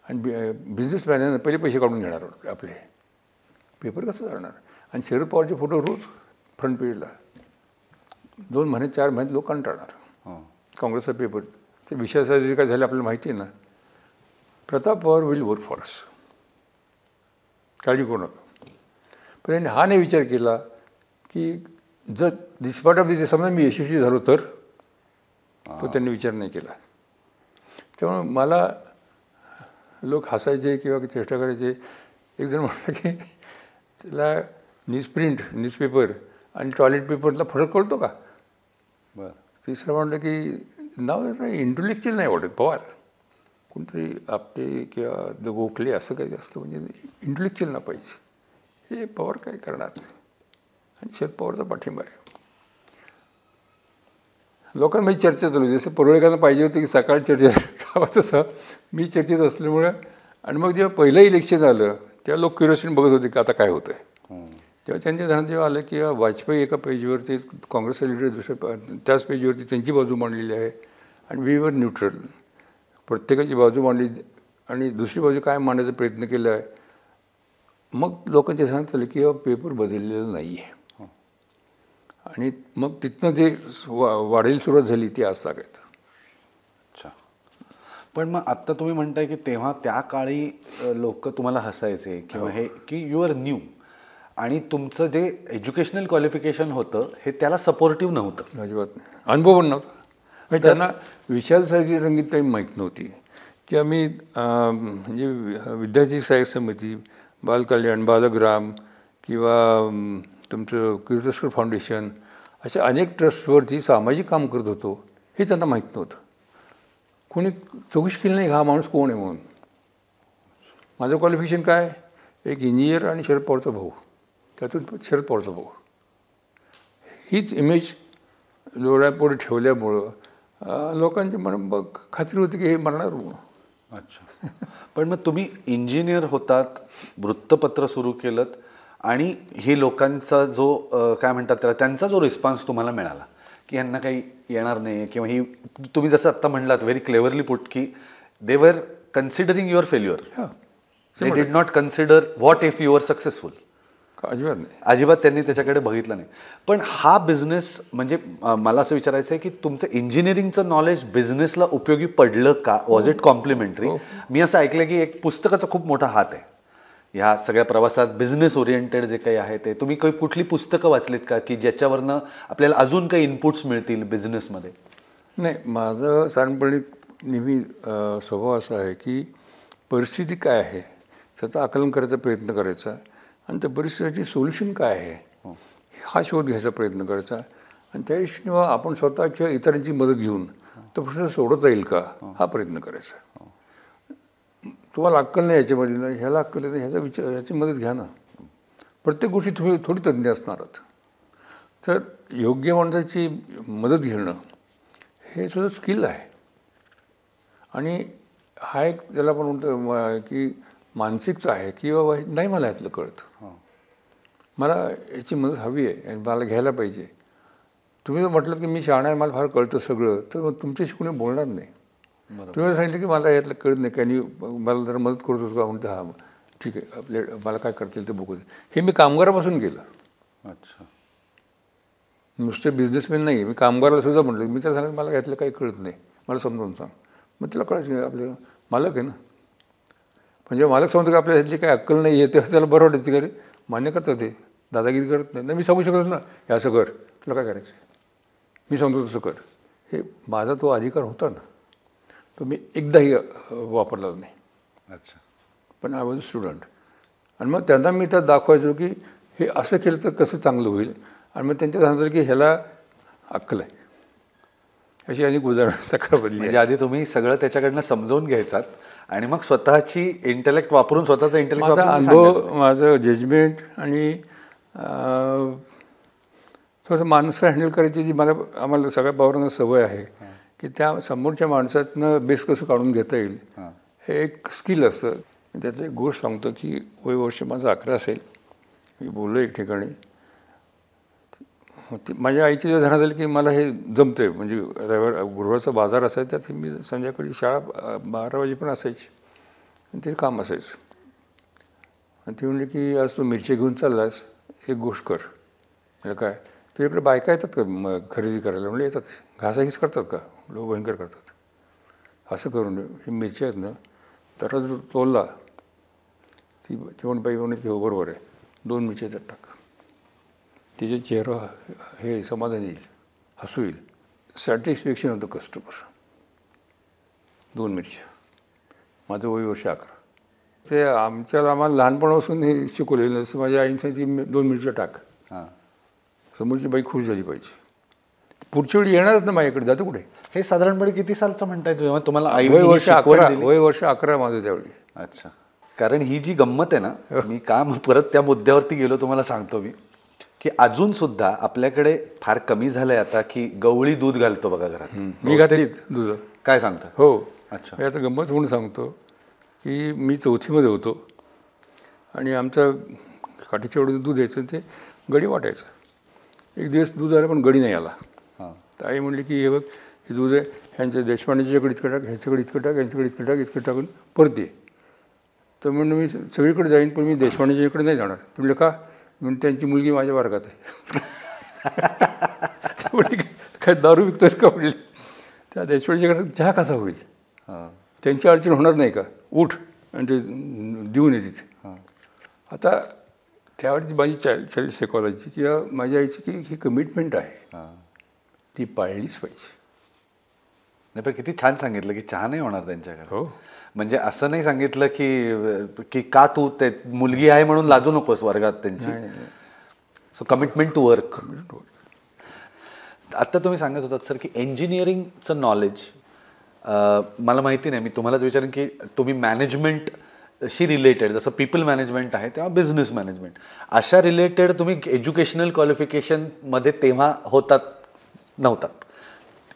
आणि बिझनेसमॅन पहिले पैसे काढून घेणार आपले, पेपर कसं करणार. आणि शरद पवारचे फोटो रोज फ्रंट पेजला 2 महिने 4 महिन्यात लोक कंटाळणार. काँग्रेसचा पेपर ते विषयासाठी काय झालं आपल्याला माहिती आहे ना. Pratap Pawar will work for us, काळजी करू नका. पण त्यांनी हा नाही विचार केला की जर डिस्पार्ट ऑफ दिस समजा मी यशस्वी झालो तर, तो त्यांनी विचार नाही केला. त्यामुळे मला लोक हसायचे किंवा चेष्टा करायचे. एक जण म्हटलं की त्याला न्यूजपेपर आणि टॉयलेट पेपरला फरक कळतो का. बरं. तिसरं म्हटलं की नाव इंटेलेक्च्युअल नाही वाटत पवार, कोणतरी आपटे किंवा गोखले असं काही असतं, म्हणजे इंटेलेक्च्युअल ना पाहिजे. हे पवार काय करणार. आणि शरद पवारचा पाठिंबा आहे. लोकांमध्ये चर्चा चालू होती. जसं परुळेकरांना पाहिजे होतं की सकाळ चर्चा तसं मी चर्चेत असल्यामुळं. आणि मग जेव्हा पहिलं इलेक्शन आलं तेव्हा लोक क्युरिओसिटी बघत होते की आता काय होतं आहे. तेव्हा त्यांच्या ध्यानात जेव्हा आलं की वाजपेयी एका पेजवरती, काँग्रेसचा लीडर दुसऱ्या त्याच पेजवरती त्यांची बाजू मांडलेली आहे आणि वी वर न्यूट्रल, प्रत्येकाची बाजू मांडली आणि दुसरी बाजू काय मांडण्याचा प्रयत्न केला आहे. मग लोकांच्या ध्यानात आलं की पेपर बदललेलं नाही आहे. आणि मग तिथनं जे वाढायला सुरुवात झाली ती आज सांगायचं. अच्छा, पण मग आत्ता तुम्ही म्हणताय की तेव्हा त्या काळी लोक तुम्हाला हसायचे किंवा हे की यू आर न्यू आणि तुमचं जे एज्युकेशनल क्वालिफिकेशन होतं हे त्याला सपोर्टिव्ह नव्हतं. अजिबात नाही, अनुभव पण नव्हता. म्हणजे त्यांना विशालसारखी रंगीत काही माहीत नव्हती की आम्ही म्हणजे विद्यार्थी सहाय्यक समिती, बालकल्याण, बालग्राम किंवा तुमचं किर्लोस्कर फाउंडेशन अशा अनेक ट्रस्टवरती सामाजिक काम करत होतो हे त्यांना माहीत नव्हतं. कोणी चौकशी केली नाही हा माणूस कोण आहे म्हणून. माझं क्वालिफिकेशन काय, एक इंजिनियर आणि शरद पवारचा भाऊ, त्यातून शरद पवारचा भाऊ. हीच इमेज डोळ्यापुढे ठेवल्यामुळं लोकांची खात्री होती की हे मरणार रुग्ण. अच्छा. पण मग तुम्ही इंजिनियर होतात, वृत्तपत्र सुरू केलं आणि हे लोकांचा जो काय म्हणतात त्याला, त्यांचा जो रिस्पॉन्स तुम्हाला मिळाला की यांना काही येणार नाही, किंवा ही तुम्ही जसं आत्ता म्हणलात व्हेरी क्लेवरली पुट की they were considering your failure, they did not consider what if you are successful. अजिबात नाही, अजिबात त्यांनी त्याच्याकडे बघितलं नाही. पण हा बिझनेस म्हणजे मला असं विचारायचं आहे की तुमचं इंजिनिअरिंगचं नॉलेज बिझनेसला उपयोगी पडलं का? Was it complementary? मी असं ऐकलं की एक पुस्तकाचा खूप मोठा हात आहे ह्या सगळ्या प्रवासात, बिझनेस ओरिएंटेड जे काही आहे ते. तुम्ही काही कुठली पुस्तकं वाचलीत का की ज्याच्यावरनं आपल्याला अजून काही इनपुट्स मिळतील बिझनेसमध्ये? नाही, माझं साधारणपणे नेहमी स्वभाव असा आहे की परिस्थिती काय आहे त्याचं आकलन करायचा प्रयत्न करायचा आणि त्या परिस्थितीची सोल्युशन काय आहे हा शोध घ्यायचा प्रयत्न करायचा आणि त्या दृष्टीने आपण स्वतः किंवा इतरांची मदत घेऊन तो प्रश्न सोडवता येईल का हा प्रयत्न करायचा. तुम्हाला अक्कल नाही याच्यामध्ये, नाही ह्याला अक्कल नाही, ह्याचा विचार, ह्याची मदत घ्या ना. प्रत्येक गोष्टी तुम्ही थोडी तज्ज्ञ असणार आहात. तर योग्य माणसाची मदत घेणं हे सुद्धा स्किल आहे. आणि हा एक त्याला पण म्हणतो की मानसिकचं आहे की बाबा नाही मला यातलं कळतं, मला याची मदत हवी आहे आणि मला घ्यायला पाहिजे. तुम्ही जर म्हटलं की मी शहाणा आहे, मला फार कळतं सगळं, तर मग तुमच्याशी कोणी बोलणार नाही. तुम्ही सांगितलं की मला यातलं कळत नाही काही, मला जरा मदत करत होतो का, म्हणते हां ठीक आहे आपल्या मला काय करता येईल ते बघू. हे मी कामगारापासून केलं. अच्छा. नुसते बिझनेसमॅन नाही, मी कामगाराला सुद्धा म्हटलं, मी त्याला सांगितलं मला यातलं काही कळत नाही, मला समजावून सांग. मग तिला कळायचं आपलं मालक आहे ना, म्हणजे मालक सांगतो की आपल्या ह्यातली काही अक्कल नाही आहे, तेव्हा त्याला बरं वाटायचं की अरे मान्य करतात ते, दादागिरी करत नाही. मी सांगू शकत ना हे असं कर, तुला काय करायचं, मी सांगतो तसं कर. हे माझा तो अधिकार होता ना, तो मी एकदाही वापरला नाही. अच्छा. पण आय वॉज अ स्टुडंट. आणि मग त्यांना मी त्यात दाखवायचो की हे असं केलं तर कसं चांगलं होईल. आणि मग त्यांच्या सांगितलं की ह्याला अक्कल आहे. अशी अनेक उदाहरणं सकाळ बदली. म्हणजे आधी तुम्ही सगळं त्याच्याकडनं समजावून घ्यायचात आणि मग स्वतःची इंटेलेक्ट वापरून, स्वतःचा इंटेलेक्ट माझा अनुभव, माझं जजमेंट आणि थोडंसं माणसं हँडल करायची जी आम्हाला सगळ्या पावरांना सवय आहे की त्या समोरच्या माणसातनं बेस कसं काढून घेता येईल हे एक स्किल असतं. त्यातलं एक गोष्ट सांगतो की वर्ष माझं 11 असेल, मी बोललो एक ठिकाणी. माझ्या आईची जे ध्यानात झाली की मला हे जमतं आहे, म्हणजे गुरुवारचा बाजार असायचा, त्यात मी संध्याकाळी शाळा 12 वाजेपर्यंत असायची आणि ते काम असायचं. आणि ती म्हणली की आज तू मिरच्या घेऊन चाललास, एक गोष्ट कर. म्हणजे काय, तुझ्याकडे बायका येतात का खरेदी करायला? म्हणजे येतात. घासाघीस करतात का? लोक भयंकर करतात. असं करून हे मिरच्या आहेत ना, तर जर तोलला ती म्हणून बाई म्हणून की हो बरोबर आहे, 2 मिरच्या त्यात टाक. तिचे चेहरा हे समाधान येईल, हसू येईल, सॅटिस्फॅक्शन होतं कस्टमर. 2 मिरच्या. माझं वर्ष 11. ते आम्हाला लहानपणापासून हे शिकवलेलं असं. माझ्या आईने सांगितलं 2 मिरच्या टाक. समोरची बाई खुश झाली पाहिजे. पुढच्या वेळी येणारच ना माझ्याकडे, जातं कुठे. हे साधारणपणे किती सालचं म्हणताय जेव्हा तुम्हाला आई वर्ष 11 माझं त्यावेळी. अच्छा. कारण ही जी गंमत आहे ना, मी का परत त्या मुद्द्यावरती गेलो तुम्हाला सांगतो मी, की अजून सुद्धा आपल्याकडे फार कमी झालंय आता की गवळी दूध घालतो बघा घरात. मी घातली दूध. काय सांगता? हो. अच्छा. हे आता गंमत म्हणून सांगतो की मी 4थीमध्ये होतो आणि आमचं काठीच्या एवढं दूध यायचं, ते गडी वाटायचं. एक दिवस दूध आलं पण गडी नाही आला. तर आई म्हणली की हे बघ हे दूध आहे, ह्यांच्या देशपांडेच्याकडे इतकं टाक, ह्याच्याकडे इतकं टाक, यांच्याकडे इतकं टाक, इतकं टाकून परत ये. तर म्हणून मी सगळीकडे जाईन पण मी देशपांडेच्याकडे नाही जाणार. म्हणलं का? म्हणून त्यांची मुलगी माझ्या वर्गात आहे. काय दारू विकतोच का म्हणले. त्या देशपांडेच्याकडे चहा कसा होईल, त्यांची अडचण होणार नाही का, उठ आणि ते देऊन ये तिथे. आता त्यावेळी माझी चाळीस शिकवायची किंवा माझ्या आईची की ही कमिटमेंट आहे, ती पाळलीच पाहिजे. नाही पण किती छान सांगितलं की चहा नाही होणार त्यांच्याकडे. हो. म्हणजे असं नाही सांगितलं की का तू ते मुलगी आहे म्हणून लाजू नकोस वर्गात त्यांची. So commitment to work. आत्ता तुम्ही सांगत होतात सर की इंजिनिअरिंगचं नॉलेज, मला माहिती नाही, मी तुम्हालाच विचारेन की तुम्ही मॅनेजमेंटशी रिलेटेड, जसं पीपल मॅनेजमेंट आहे तेव्हा बिझनेस मॅनेजमेंट, अशा रिलेटेड तुम्ही एज्युकेशनल क्वालिफिकेशनमध्ये तेव्हा नव्हतात.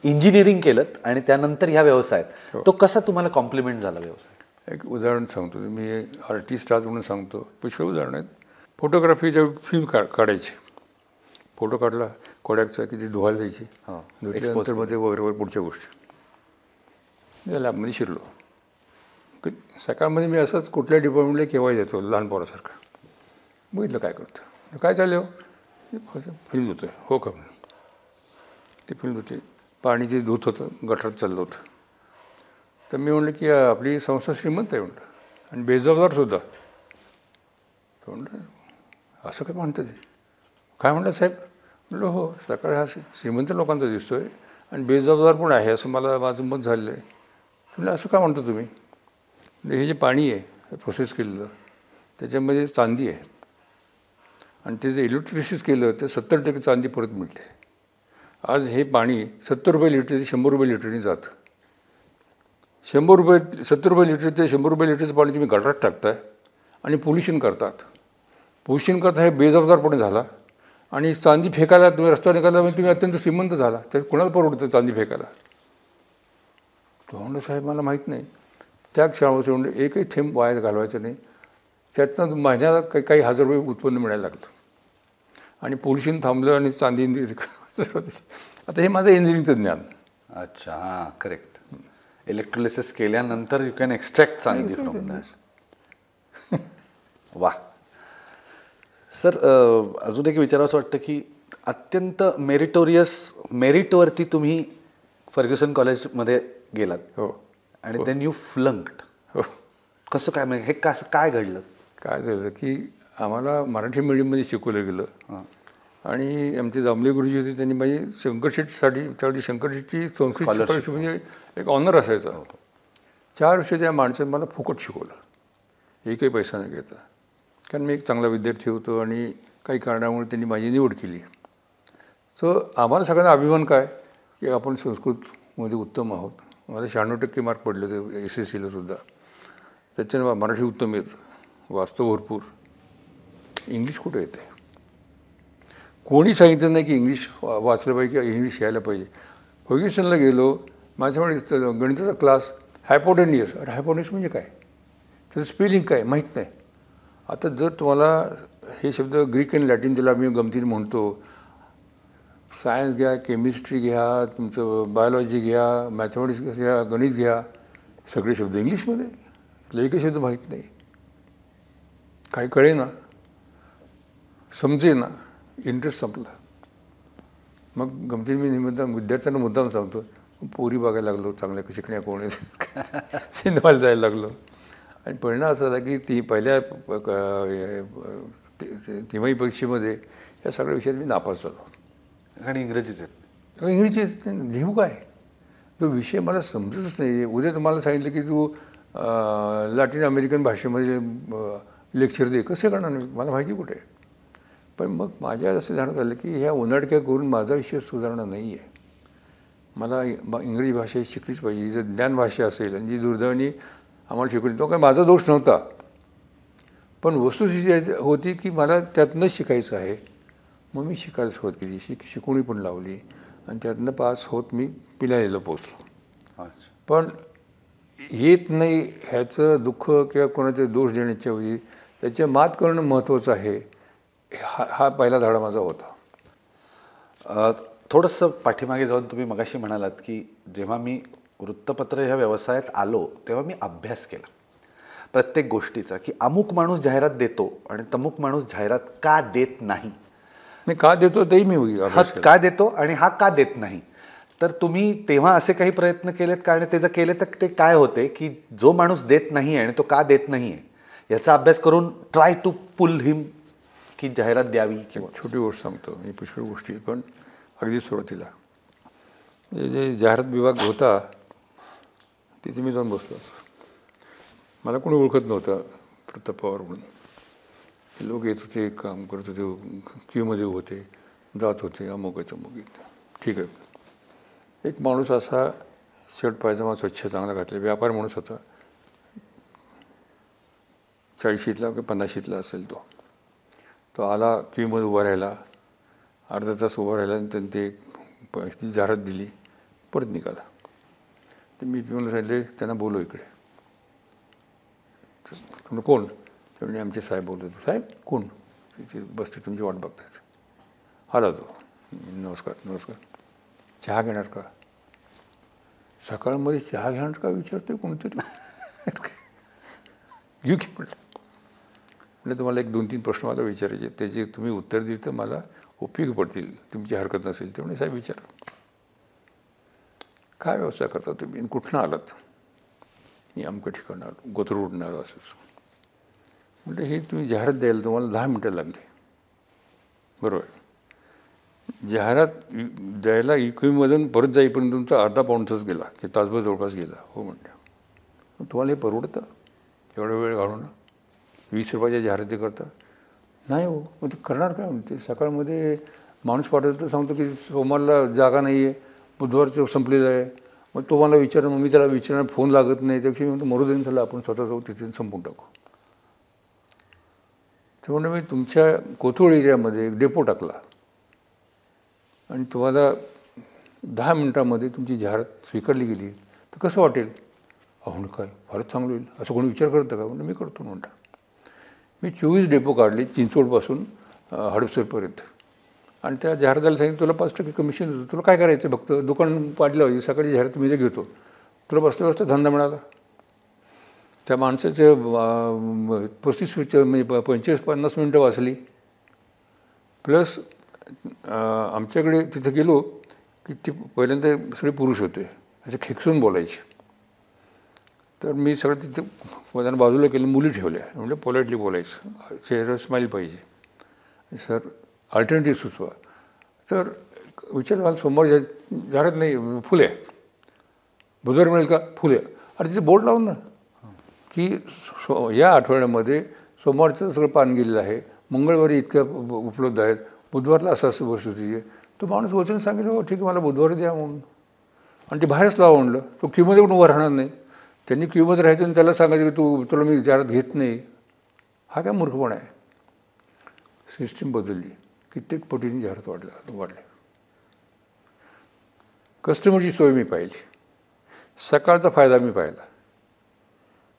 इंजिनिअरिंग केलं आणि त्यानंतर ह्या व्यवसायात तो कसा तुम्हाला कॉम्प्लिमेंट झाला व्यवसाय? एक उदाहरण सांगतो, मी आर्टिस्ट आहात म्हणून सांगतो. पुष्कळ उदाहरण आहेत. फोटोग्राफीच्या फिल्म काढायची. फोटो काढला कोडॅकचा की ती धुवायला द्यायची, धुतल्यानंतर मध्ये वगैरे पुढच्या गोष्टी या लॅबमध्ये शिरलो. सकाळमध्ये मी असंच कुठल्या डिपार्टमेंटला केव्हा येतो लहान पोरासारखं. बघितलं काय करतो, काय चाललं हो, फिल्म धुतोय. हो का? ती फिल्म धुते, पाणी जे धुत होतं गटारात चाललं होतं. तर मी म्हटलं की आपली संस्था श्रीमंत आहे म्हटलं, आणि बेजबाबदारसुद्धा. म्हटलं असं काय म्हणतं ते? काय म्हटलं साहेब? म्हटलं हो, सकाळी हा श्रीमंत लोकांचा दिसतो आहे आणि बेजबाबदार पण आहे असं माझं मत झालेलं आहे. म्हटलं असं काय म्हणतो तुम्ही? हे जे पाणी आहे प्रोसेस केलेलं त्याच्यामध्ये चांदी आहे, आणि ते जे इलेक्ट्रिसिस केलं ते 70% चांदी परत मिळते. आज हे पाणी 70 रुपये लिटर ते 100 रुपये लिटरने जातं. 70 रुपये लिटर ते 100 रुपये लिटरचं पाणी तुम्ही गटारात टाकताय आणि पोल्युशन करतात. पोल्युशन करता हे बेजबाबदारपणे झाला. आणि चांदी फेकायला तुम्ही रस्त्यावर निघाला म्हणजे तुम्ही अत्यंत श्रीमंत झाला. तर कुणाला परवडतं चांदी फेकायला? तो म्हणलं साहेब मला माहीत नाही. त्या क्षणापासून म्हणलं एकही थेंब वाया घालवायचं नाही. त्यातनं महिन्याला काही हजार रुपये उत्पन्न मिळायला लागलं आणि पोल्युशन थांबलं आणि चांदी. आता हे माझं इंजिनिअरिंगचं ज्ञान. अच्छा, हां, करेक्ट. इलेक्ट्रोलिसिस केल्यानंतर यू कॅन एक्स्ट्रॅक्ट चांदी फ्रॉम दॅट. वा सर, अजून एक विचारावंसं वाटतं की अत्यंत मेरिटवरती तुम्ही फर्ग्युसन कॉलेजमध्ये गेलात. हो. आणि देन यू फ्लंक्ड. हो. कसं काय, म्हणजे हे कसं काय घडलं? काय झालं की आम्हाला मराठी मीडियममध्ये शिकवलं गेलं आणि आमचे दामले गुरुजी होते, त्यांनी माझी शंकरशेठसाठी, त्यावेळी शंकरशेठची संस्कृत स्कॉलरशिप म्हणजे एक ऑनर असायचा. 4 वर्ष त्या माणसाने मला फुकट शिकवलं, एकही पैसा न घेता. कारण मी एक चांगला विद्यार्थी होतो आणि काही कारणामुळे त्यांनी माझी निवड केली. सो आम्हाला सगळ्यांना अभिमान काय की आपण संस्कृतमध्ये उत्तम आहोत. मला 96% मार्क पडले होते SSCला सुद्धा. त्याच्यानं मराठी उत्तम येतं, वाचतो भरपूर. इंग्लिश कुठं येते? कोणी सांगितलं नाही की इंग्लिश वाचलं पाहिजे किंवा इंग्लिश यायला पाहिजे. फर्ग्युसनला गेलो, माझ्यामुळे गणिताचा क्लास, हायपोटेनियस. अरे हायपोटेनियस म्हणजे काय? त्याचं स्पेलिंग काय माहीत नाही. आता जर तुम्हाला हे शब्द ग्रीक आणि लॅटिन ज्याला आम्ही गमतीने म्हणतो, सायन्स घ्या, केमिस्ट्री घ्या, तुमचं बायोलॉजी घ्या, मॅथमॅटिक्स घ्या, गणित घ्या, सगळे शब्द इंग्लिशमध्ये. एकही शब्द माहीत नाही, काही कळे ना, समजे ना, इंटरेस्ट संपला. मग गमतीने मी विद्यार्थ्यांना मुद्दाम सांगतो, पोरी बघायला लागलो, चांगल्या शिकण्या कोण आहेत, सिनेमाला जायला लागलो. आणि परिणाम असा झाला की ती पहिल्या तिमाही परीक्षेमध्ये या सगळ्या विषयात मी नापास झालो. आणि इंग्रजीच आहेत. इंग्रजी लिहू काय? तो विषय मला समजतच नाही. उद्या तुम्हाला सांगितलं की तू लॅटिन अमेरिकन भाषेमध्ये लेक्चर दे, कसे करणार नाही? मला माहिती कुठे. पण मग माझ्या असं जाणवत आलं की ह्या उन्हाडक्या करून माझा विषय सुधारणा नाही आहे. मला इंग्रजी भाषा शिकलीच पाहिजे. जर ज्ञान भाषा असेल आणि जी दुर्दैवाने आम्हाला शिकवली, तो काय माझा दोष नव्हता. पण वस्तुस्थिती होती की मला त्यातनंच शिकायचं आहे. मग मी शिकायला सुरुवात केली, शिकवणी पण लावली आणि त्यातनं पास होत मी पिलायला पोचलो. पण येत नाही ह्याचं दुःख किंवा कोणाचे दोष देण्याच्या वेळी त्याच्या मात करणं महत्त्वाचं आहे. हा पहिला धडा माझा होता. थोडंसं पाठीमागे जाऊन तुम्ही मगाशी म्हणालात की जेव्हा मी वृत्तपत्र ह्या व्यवसायात आलो तेव्हा मी अभ्यास केला प्रत्येक गोष्टीचा, की अमुक माणूस जाहिरात देतो आणि तमुक माणूस जाहिरात का देत नाही. मी का देतो तेही मी हा का देतो आणि हा का देत नाही. तर तुम्ही तेव्हा असे काही प्रयत्न केलेत का? आणि ते जर केले तर ते काय होते की जो माणूस देत नाही आहे आणि तो का देत नाही आहे याचा अभ्यास करून ट्राय टू पुल हिम की जाहिरात द्यावी. किंवा छोटी गोष्ट सांगतो मी, पुष्कळ गोष्टी, पण अगदी सुरुवातीला जे जाहिरात विभाग होता तिथे मी जाऊन बसलो. मला कोणी ओळखत नव्हतं, प्रताप पवार म्हणून. लोक येत होते, काम करत होते, क्यूमध्ये होते, जात होते, अमुक ठीक आहे. एक माणूस असा शर्ट पायजमा स्वच्छ चांगला घातला, व्यापार माणूस होता, 40शीतला की 50शीतला असेल तो आला, क्यूमध्ये उभा राहिला, अर्धा तास उभा राहिला आणि त्यांनी ती जाहिरात दिली, परत निघाला. तर मी पिऊन सांगितले त्यांना बोलव इकडे. तुम्ही कोण? त्यामुळे आमचे साहेब बोलत. साहेब कोण? तिथे बसते, तुमची वाट बघतात. आला तो. नमस्कार. चहा घेणार का? सकाळमध्ये चहा घेणार का विचारतोय कोणतरी. घेऊ की म्हटलं. म्हणजे तुम्हाला 1-2-3 प्रश्न मला विचारायचे, त्याचे तुम्ही उत्तर दिली तर मला उपयोगी पडतील, तुमची हरकत नसेल. त्यामुळे साहेब विचार, काय व्यवसाय करता तुम्ही आणि कुठनं आलात? मी अमकं ठिकाण आलो, गोत्रवरून आलो असंच. म्हणजे हे तुम्ही जाहिरात द्यायला तुम्हाला 10 मिनटं लागली, बरोबर. जाहिरात द्यायला इक्विमधून परत जाईपर्यंत तुमचा अर्धा पाऊण तास गेला की तासभर जवळपास गेला. हो म्हणते, तुम्हाला हे परवडतं एवढा वेळ घालवणं? 20 रुपयाच्या जाहिराती करता? नाही हो. मग ते करणार काय म्हणते? सकाळमध्ये माणूस पाठवतो, सांगतो की सोमवारला जागा नाही आहे, बुधवारचं संपलेलं आहे. मग तो मला विचार, मग मी त्याला विचारणार, फोन लागत नाही. त्यापेक्षा मी म्हणतो मरुदेन झालं, आपण स्वतः जाऊ तिथे संपून टाकू. त्यामुळे मी तुमच्या कोथरूड एरियामध्ये एक डेपो टाकला आणि तुम्हाला 10 मिनटामध्ये तुमची जाहिरात स्वीकारली गेली तर कसं वाटेल? अहो काय फारच चांगलं होईल, असं कोणी विचार करतं का? म्हणजे मी करतो म्हणता. मी 24 डेपो काढले, चिंचवडपासून हडपसरपर्यंत, आणि त्या जाहिरातीला सांगितलं तुला 5% कमिशन होतं, तुला काय करायचं? फक्त दुकान पाडलं पाहिजे, सकाळी जाहिरात मी जे घेतो, तुला बसल्या बसता धंदा मिळाला. त्या माणसाचं 25-50 मिनटं वाचली. प्लस आमच्याकडे तिथे गेलो की ते पहिल्यांदा सगळे पुरुष होते, असे खेकसून बोलायचे. तर मी सगळं तिथे त्यांना बाजूला केलं, मुली ठेवल्या, म्हणजे पोलाइटली बोलायचं, चेहरा स्माईल पाहिजे. सर अल्टरनेटिव्ह सुचवा. तर विचार मला सोमवार जाहिरात नाही, फुले बुधवार मिळेल का? फुले. अरे तिथे बोर्ड लावून ना की या आठवड्यामध्ये सोमवारचं सगळं पान गेलेलं आहे, मंगळवारी इतकं उपलब्ध आहेत, बुधवारला असं वस्तू तिथे. तो माणूस वचन सांगितलं, हो ठीक आहे मला बुधवारी द्या म्हणून, आणि ते बाहेरच लावा म्हणलं. तो क्यूमध्ये पण उभं राहणार नाही. त्यांनी क्यूमध्ये राहायचं आणि त्याला सांगायचं की तुला मी जाहिरात घेत नाही. हा काय मूर्खपणा आहे. सिस्टीम बदलली, कित्येक पटीने जाहिरात वाढल्या. कस्टमरची सोय मी पाहिली, सकाळचा फायदा मी पाहिला,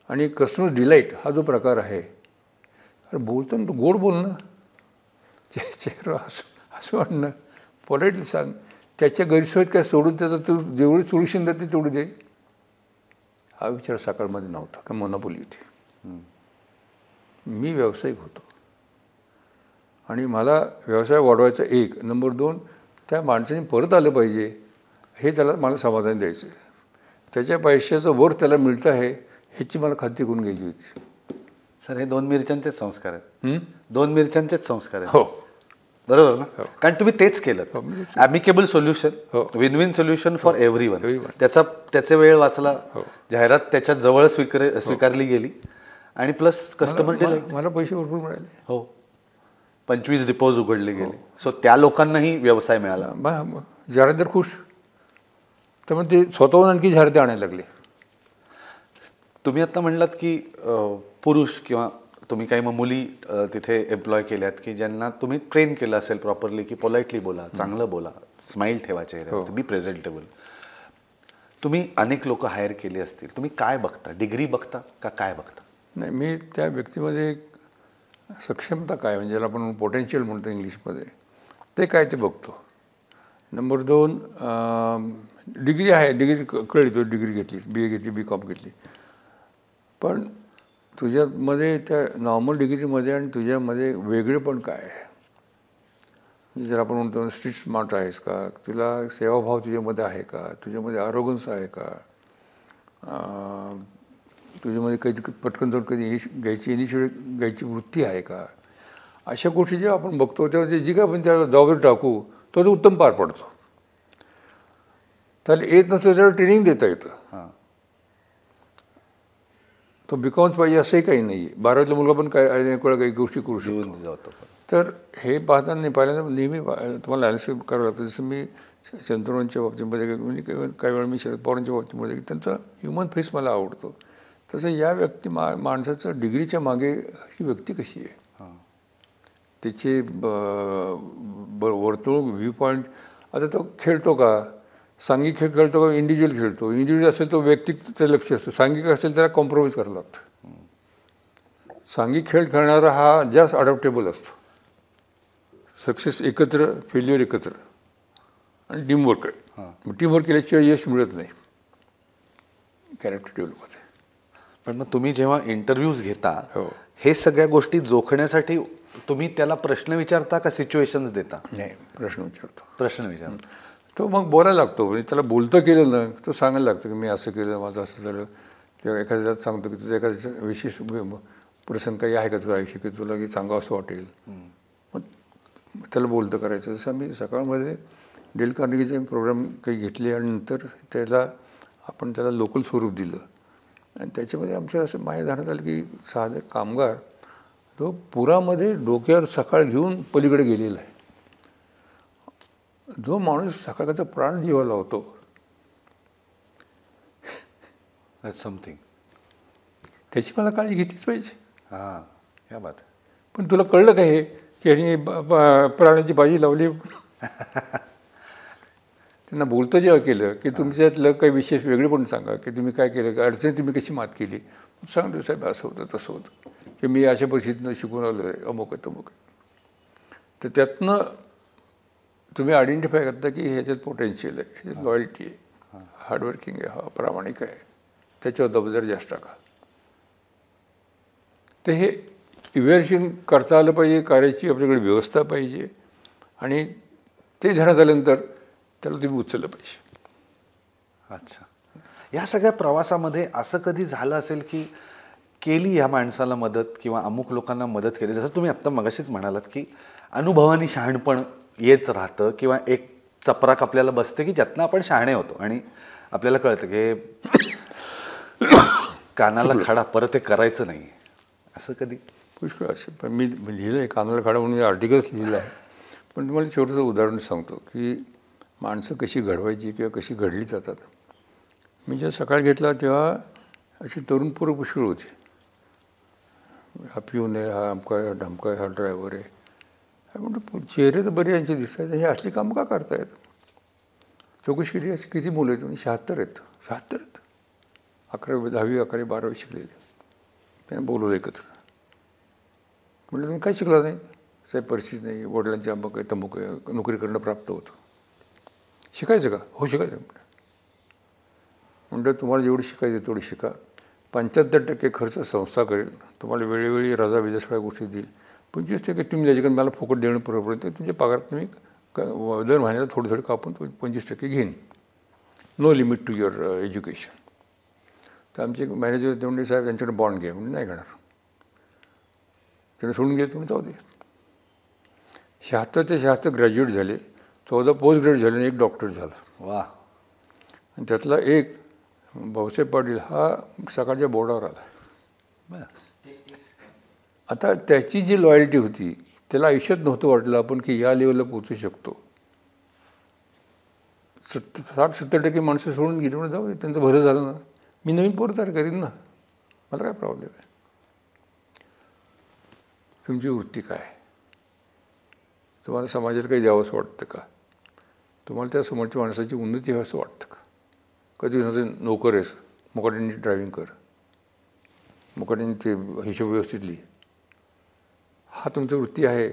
आणि कस्टमर डिलाईट हा जो प्रकार आहे, अरे बोलताना तू गोड बोल ना, चेहरा असं म्हणणं, पोलाइटली सांग. त्याच्या गैरसोयीत काय सोडून त्याचं तू जेवढी सोल्युशन देते तेवढी दे. हा विचार सकाळमध्ये नव्हता, का मोनोपोली होती. मी व्यावसायिक होतो आणि मला व्यवसाय वाढवायचा. 1 नंबर 2 त्या माणसाने परत आलं पाहिजे, हे त्याला मला समाधान द्यायचं. त्याच्या पैशाचं वर त्याला मिळतं आहे ह्याची मला खात्री करून घ्यायची होती. सर हे 2 मिरच्यांचेच संस्कार आहेत. 2 मिरच्यांचेच संस्कार आहेत. हो बरोबर ना? कारण तुम्ही तेच केलं. Amicable solution, win win solution for everyone. त्याचे वेळ वाचला, जाहिरात त्याच्या जवळ स्वीकारली गेली, आणि प्लस कस्टमर डिलाईट. मला पैसे भरपूर मिळाले. हो, 25 डिपोज उघडले गेले. सो त्या लोकांनाही व्यवसाय मिळाला. जाहिरातदार खुश. त्यामुळे ते स्वतःहून आणखी जाहिराती आणायला लागले. तुम्ही आता म्हणलात की पुरुष किंवा तुम्ही काही मग मुली तिथे एम्प्लॉय केल्यात की ज्यांना तुम्ही ट्रेन केलं असेल प्रॉपरली की पोलाइटली बोला, चांगलं बोला, स्माईल ठेवा चेहऱ्यावर, बी प्रेझेंटेबल. तुम्ही अनेक लोक हायर केली असतील, तुम्ही काय बघता? डिग्री बघता का काय बघता? नाही, मी त्या व्यक्तीमध्ये सक्षमता काय, म्हणजे ज्याला आपण पोटेन्शियल म्हणतो इंग्लिशमध्ये, ते काय ते बघतो. नंबर 2 डिग्री आहे, डिग्री कळली, तो डिग्री घेतली, BA घेतली, BCom घेतली, पण तुझ्यामध्ये त्या नॉर्मल डिग्रीमध्ये आणि तुझ्यामध्ये वेगळेपण काय आहे? जर आपण म्हणतो स्ट्रीट स्मार्ट आहेस का, तुला सेवाभाव तुझ्यामध्ये आहे का, तुझ्यामध्ये आरोगन्स आहे का, तुझ्यामध्ये कधी पटकन जाऊन कधी इनिशिएटिव्ह घ्यायची वृत्ती आहे का. अशा गोष्टी जेव्हा आपण बघतो तेव्हा जी काय आपण त्याला जबाबदारी टाकू तो उत्तम पार पडतो. त्याला येत नसतं त्याला ट्रेनिंग देता येतं. तो बीकॉमच पाहिजे असंही काही नाही आहे. 12वीतला मुलगा पण काय अनेक वेळा काही गोष्टी करू शकतो. जीवन जातं. तर हे पाहताना नाही पहिल्यांदा नेहमी तुम्हाला ॲनालिसिस करावं लागतं. जसं मी शंतनूंच्या बाबतीमध्ये म्हणजे काही वेळा मी शरद पवारांच्या बाबतीमध्ये त्यांचा ह्युमन फेस मला आवडतो. तसं या व्यक्ती माणसाचं डिग्रीच्या मागे ही व्यक्ती कशी आहे, त्याचे वर्तुळ व्ह्यू पॉईंट. आता तो खेळतो का, सांघिक खेळ खेळतो का इंडिव्हिज्युअल खेळतो. इंडिव्हिज्युअल असेल तो व्यक्तिगत लक्ष असतं, सांघिक असेल त्याला कॉम्प्रोमाइज करावं लागतं. सांघिक खेळ खेळणारा हा जास्त अडॅप्टेबल असतो. सक्सेस एकत्र, फेल्युअर एकत्र, आणि टीमवर्क आहे. टीमवर्क केल्याशिवाय यश मिळत नाही कॅरेक्टर डेव्हलप होते. पण मग तुम्ही जेव्हा इंटरव्ह्यूज घेता, हो. हे सगळ्या गोष्टी जोखण्यासाठी तुम्ही त्याला प्रश्न विचारता का सिच्युएशन्स देता? नाही, प्रश्न विचारतो. प्रश्न विचारता. तो मग बोलायला लागतो. म्हणजे त्याला बोलतं केलं ना, तो सांगायला लागतो की मी असं केलं, माझं असं झालं. किंवा एखाद्याला सांगतो की तुझं एखाद्याचं विशेष प्रसंग काही आहे का तुझं आयुष्य की तुला की सांगावं असं वाटेल. मग त्याला बोलतं करायचं. जसं मी सकाळमध्ये डेल कार्नेगीचे प्रोग्राम काही घेतले आणि नंतर त्याला लोकल स्वरूप दिलं. आणि त्याच्यामध्ये आमच्या असं माहिती जाणत आलं की साधे कामगार तो पुरामध्ये डोक्यावर सकाळ घेऊन पलीकडे गेलेला आहे. जो माणूस सकाळचा प्राण जीवा लावतो, समथिंग, त्याची मला काळजी घेतलीच पाहिजे. हां, क्या बात. पण तुला कळलं का हे की ह्याने प्राणाची बाजी लावली. त्यांना बोलतं जेव्हा केलं की तुमच्यातलं काही विशेष वेगळे पण सांगा की तुम्ही काय केलं, अडचणी तुम्ही कशी मात केली. सांगतो साहेब असं होतं तसं होतं की मी अशा परिस्थितीनं शिकून आलो आहे, अमुक आहे तमुक आहे. तर त्यातनं तुम्ही आयडेंटिफाय करता की ह्याच्यात पोटेन्शियल आहे, ह्याच्यात लॉयल्टी आहे, हार्डवर्किंग आहे, हा प्रामाणिक आहे, त्याच्यावर दबदर जास्त टाका. तर हे इव्हॅल्युएशन करता आलं पाहिजे, कार्याची आपल्याकडे व्यवस्था पाहिजे, आणि ते ध्यानात आल्यानंतर त्याला तुम्ही उचललं पाहिजे. अच्छा. या सगळ्या प्रवासामध्ये असं कधी झालं असेल की केली ह्या माणसाला मदत किंवा अमुक लोकांना मदत केली, जसं तुम्ही आत्ता मगाशीच म्हणालात की अनुभवानी शहाणपण येत राहतं किंवा एक चपराक आपल्याला बसते की ज्यातनं आपण शहाणे होतो आणि आपल्याला कळतं की कानाला खडा परत हे करायचं नाही. असं कधी? पुष्कळ असे. पण मी लिहिलं आहे कानाला खडा म्हणून आर्टिकल्स लिहिलं आहे. पण तुम्हाला छोटंसं उदाहरण सांगतो की माणसं कशी घडवायची किंवा कशी घडली जातात. मी जेव्हा सकाळ घेतला तेव्हा अशी तरुण पोरं पुष्कळ होती. हा पिऊन आहे, हा अमका आहे, हा ढमका आहे, हा ड्रायव्हर आहे. म्हणतो चेहरे तर बरे यांचे दिसतात, हे असली कामं का करतायत. चौकशी केली अशी किती मुलं आहेत म्हणजे 76 आहेत. 76 आहेत. 11वी 10वी 11वी 12वी शिकलेले. त्याने बोलवलं एकत्र. म्हटलं तुम्ही काय शिकला नाही. साहेब परिस्थिती नाही, वडिलांची अमुक आहे तमुक आहे, नोकरी करणं प्राप्त होतं. शिकायचं का? हो शिकायचं. म्हणलं तुम्हाला जेवढी शिकायचं तेवढी शिका. 75% खर्च संस्था करेल, तुम्हाला वेळोवेळी रजा बिजा सगळ्या गोष्टी देईल. 25% तुम्ही त्याच्याकडे मला फुकट देणं परवडत नाही. तुमच्या पगारात तुम्ही दर महिन्याला थोडं थोडं कापून 25% घेईन. No limit to your education. तर आमचे मॅनेजर तेवढे साहेब त्यांच्याकडे बॉन्ड घ्या म्हणजे नाही घेणार. त्याने सोडून गेले, तुम्ही जाऊ दे. 76 ते 76 ग्रॅज्युएट झाले, 14 पोस्ट ग्रॅज्युएट झाले आणि 1 डॉक्टर झाला. वा. आणि त्यातला एक भाऊसाहेब पाटील हा सकाळच्या बोर्डावर आला. आता त्याची जी लॉयल्टी होती त्याला आयुष्यात नव्हतं वाटलं आपण की या लेवलला पोचू शकतो. 60-70% माणसं सोडून गेली म्हणून जाऊ दे, त्यांचं भलं झालं ना, मी नवीन पोरं तयार करीन ना, मला काय प्रॉब्लेम आहे. तुमची वृत्ती काय, तुम्हाला समाजाला काही द्यावंसं वाटतं का, तुम्हाला त्या समोरच्या माणसाची उन्नती व्हावं असं वाटतं का. कधी नोकर आहेस, मुकाट्याने ड्रायव्हिंग कर, मुकाट्याने ते हिशोब व्यवस्थित लिही. हा तुमची वृत्ती आहे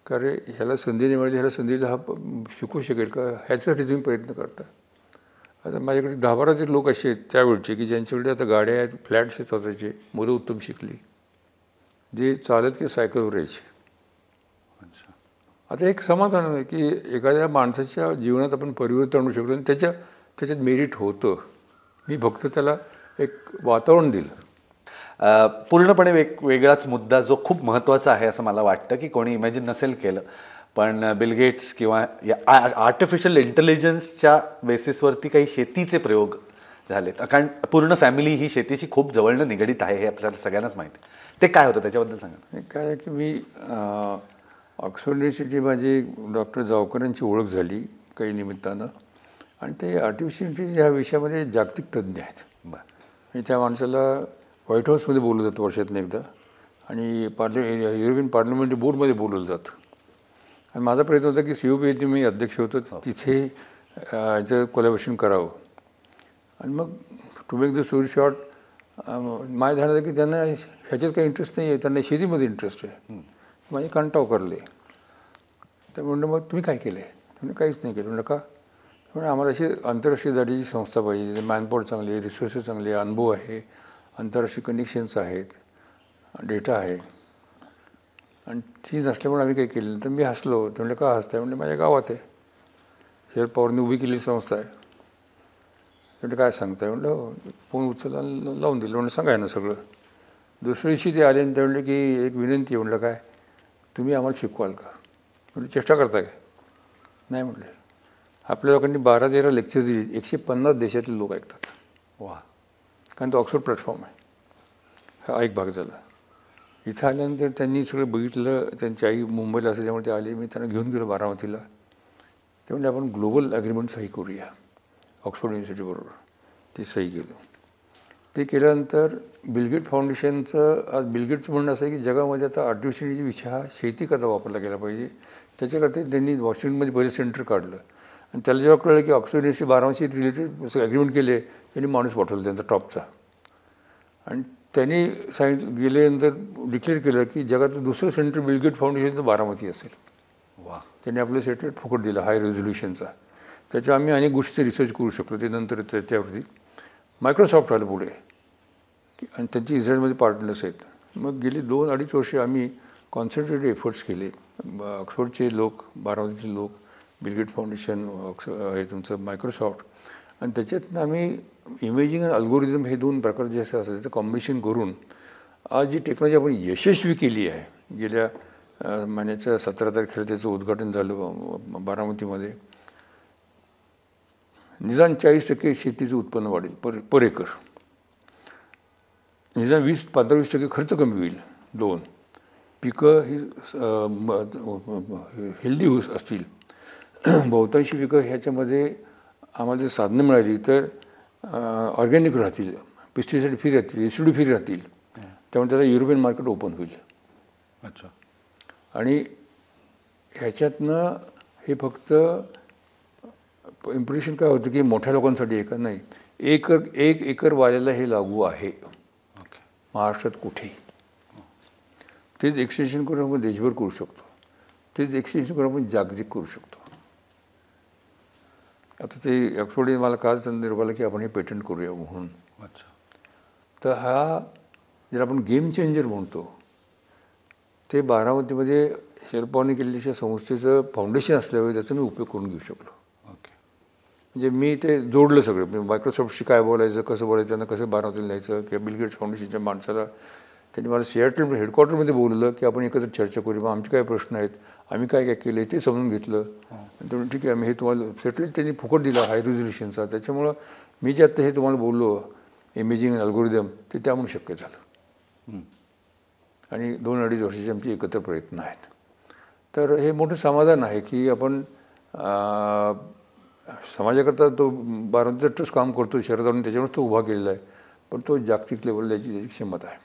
का रे, ह्याला संधी नाही मिळाली, ह्याला संधीला हा शिकू शकेल का, ह्याच्यासाठी तुम्ही प्रयत्न करता. आता माझ्याकडे 10-12 ते लोक असे आहेत त्यावेळचे की ज्यांच्याकडे आता गाड्या आहेत, फ्लॅट्स आहेत स्वतःचे, मुलं उत्तम शिकली, जे चालत किंवा सायकलवर यायचे. आता एक समाधान आहे की एखाद्या माणसाच्या जीवनात आपण परिवर्तन आणू शकतो आणि त्याच्यात मेरिट होतं. मी फक्त त्याला एक वातावरण दिलं. पूर्णपणे वेगळाच मुद्दा जो खूप महत्त्वाचा आहे असं मला वाटतं की कोणी इमॅजिन नसेल केलं, पण बिल गेट्स किंवा या आर्टिफिशियल इंटेलिजन्सच्या बेसिसवरती काही शेतीचे प्रयोग झालेत, कारण पूर्ण फॅमिली ही शेतीशी खूप जवळनं निगडीत आहे हे आपल्याला सगळ्यांनाच माहिती आहे. ते काय होतं त्याच्याबद्दल सांगा. काय आहे की मी ऑक्सफोर्ड युनिव्हर्सिटी माझी डॉक्टर जावकरांची ओळख झाली काही निमित्तानं, आणि ते आर्टिफिशियल इंटेलिजन्स ह्या विषयामध्ये जागतिक तज्ज्ञ आहेत. बरं. आणि त्या माणसाला व्हाईट हाऊसमध्ये बोललं जातं वर्षातून एकदा, आणि युरोपियन पार्लमेंटरी बोर्डमध्ये बोलवलं जातं. आणि माझा प्रयत्न होता की COP मी अध्यक्ष होतो तिथे याचं कोलॅबोरेशन करावं. आणि मग to make the story short, माझं झालं की त्यांना ह्याच्यात काही इंटरेस्ट नाही आहे, त्यांना शेतीमध्ये इंटरेस्ट आहे. माझे कंटाव करले. तर म्हणलं मग तुम्ही काय केलं आहे? तुम्ही काहीच नाही केलं. म्हणलं का? म्हणजे आम्हाला अशी आंतरराष्ट्रीय दर्जाची संस्था पाहिजे, मॅनपॉवर चांगली आहे, रिसोर्सेस चांगले, अनुभव आहे, आंतरराष्ट्रीय कनेक्शन्स आहेत, डेटा आहे. आणि ती नसल्यामुळे आम्ही काही केलं. तर मी हसलो. तर म्हणलं का हसताय? म्हणजे माझ्या गावात आहे, शरद पवारने उभी केलेली संस्था आहे. म्हणजे काय सांगताय? म्हणलं फोन उचलला, लावून दिलं. म्हणलं सांगाय ना सगळं. दुसऱ्या दिवशी ते आले आणि ते म्हणले की एक विनंती आहे. म्हणलं काय? तुम्ही आम्हाला शिकवाल का? म्हणजे चेष्टा करताय काय? नाही म्हटलं. आपल्या लोकांनी 12-13 लेक्चर दिली, 150 देशातले लोक ऐकतात. वा. कारण तो ऑक्सफोर्ड प्लॅटफॉर्म आहे. हा एक भाग झाला. इथं आल्यानंतर त्यांनी सगळं बघितलं. त्यांची आई मुंबईला असल्यामुळे ते आले. मी त्यांना घेऊन गेलो बारामतीला. ते म्हणजे आपण ग्लोबल ॲग्रीमेंट सही करूया ऑक्सफोर्ड युनिव्हर्सिटीबरोबर. ते सही केलं. ते केल्यानंतर बिलगेट फाउंडेशनचं, आज बिलगेटचं म्हणणं असं आहे की जगामध्ये आता आर्टिफिशियल विषय हा शेतीकरता वापरला गेला पाहिजे. त्याच्याकरता त्यांनी वॉशिंग्टनमध्ये पहिलं सेंटर काढलं. आणि त्याला जेव्हा कळलं की Oxford university Baramati related agreement केले, त्यांनी माणूस पाठवला त्यांचा टॉपचा. आणि त्यांनी सांगितलं गेल्यानंतर डिक्लेअर केलं की जगातलं दुसरं सेंटर बिलगेट फाउंडेशनचं बारामती असेल. वा. त्यांनी आपलं सॅटेलाईट फुकट दिलं हाय रेझोल्युशनचा. त्याच्यावर आम्ही अनेक गोष्टी रिसर्च करू शकलो. ते नंतर त्याच्यावरती मायक्रोसॉफ्ट आलं पुढे, आणि त्यांची इस्रायलमध्ये पार्टनर्स आहेत. मग गेली 2-2.5 वर्षे आम्ही कॉन्सन्ट्रेटेड एफर्ट्स केले. ऑक्सफोर्डचे लोक, बारामतीचे लोक, बिलगेट फाउंडेशन, हे तुमचं मायक्रोसॉफ्ट, आणि त्याच्यातनं आम्ही इमेजिंग आणि अल्गोरिदम हे 2 प्रकार जे असं त्याचं कॉम्बिनेशन करून आज जी टेक्नॉलॉजी आपण यशस्वी केली आहे. गेल्या महिन्याच्या 17 तारखेला त्याचं उद्घाटन झालं बारामतीमध्ये. निदान 40% शेतीचं उत्पन्न वाढेल पर एकर. निदान 15-20% खर्च कमी होईल. 2 पिकं ही हेल्दी असतील. बहुतांशी पिकं ह्याच्यामध्ये आम्हाला जर साधनं मिळाली तर ऑर्गॅनिक राहतील, पेस्टिसाईड फ्री राहतील, रेसिड्यू फ्री राहतील. त्यामुळे त्याला युरोपियन मार्केट ओपन होईल. अच्छा. आणि ह्याच्यातनं हे फक्त इम्प्रेशन काय होतं की मोठ्या लोकांसाठी एक नाही, 1 एकर वाल्याला हे लागू आहे महाराष्ट्रात कुठेही. तेच एक्सटेन्शन करून आपण देशभर करू शकतो. तेच एक्सटेन्शन करून आपण जागतिक करू शकतो. आता ते ऑक्सफोर्डने मला काच निरोप आला की आपण हे पेटंट करूया म्हणून. अच्छा. तर हा जर आपण गेम चेंजर म्हणतो, ते बारामतीमध्ये शरद पवारने केलेल्या संस्थेचं फाउंडेशन असल्यामुळे त्याचा मी उपयोग करून घेऊ शकलो. ओके. म्हणजे मी ते जोडलं सगळं. मी मायक्रोसॉफ्टशी काय बोलायचं, कसं बोलायचं, त्यांना कसं बारामतीला न्यायचं, किंवा बिलगेट्स फाउंडेशनच्या माणसाला त्यांनी मला सिॲटल हेडक्वार्टरमध्ये बोलवलं की आपण एकत्र चर्चा करू, मग आमचे काय प्रश्न आहेत, आम्ही काय काय केलं ते समजून घेतलं. आणि ते ठीक आहे, आम्ही हे तुम्हाला सेटल त्यांनी फुकट दिला हाय रेझोल्युशनचा. त्याच्यामुळं मी जे आत्ता हे तुम्हाला बोललो इमेजिंग अल्गोरिदम ते त्यामुळे शक्य झालं. आणि 2-2.5 वर्षाचे आमचे एकत्र प्रयत्न आहेत. तर हे मोठं समाधान आहे की आपण समाजाकरता तो बारामतीचा ट्रस्ट काम करतो शरदाने, त्याच्यामुळे तो उभा केलेला आहे. पण तो जागतिक लेवलला त्याची क्षमता आहे.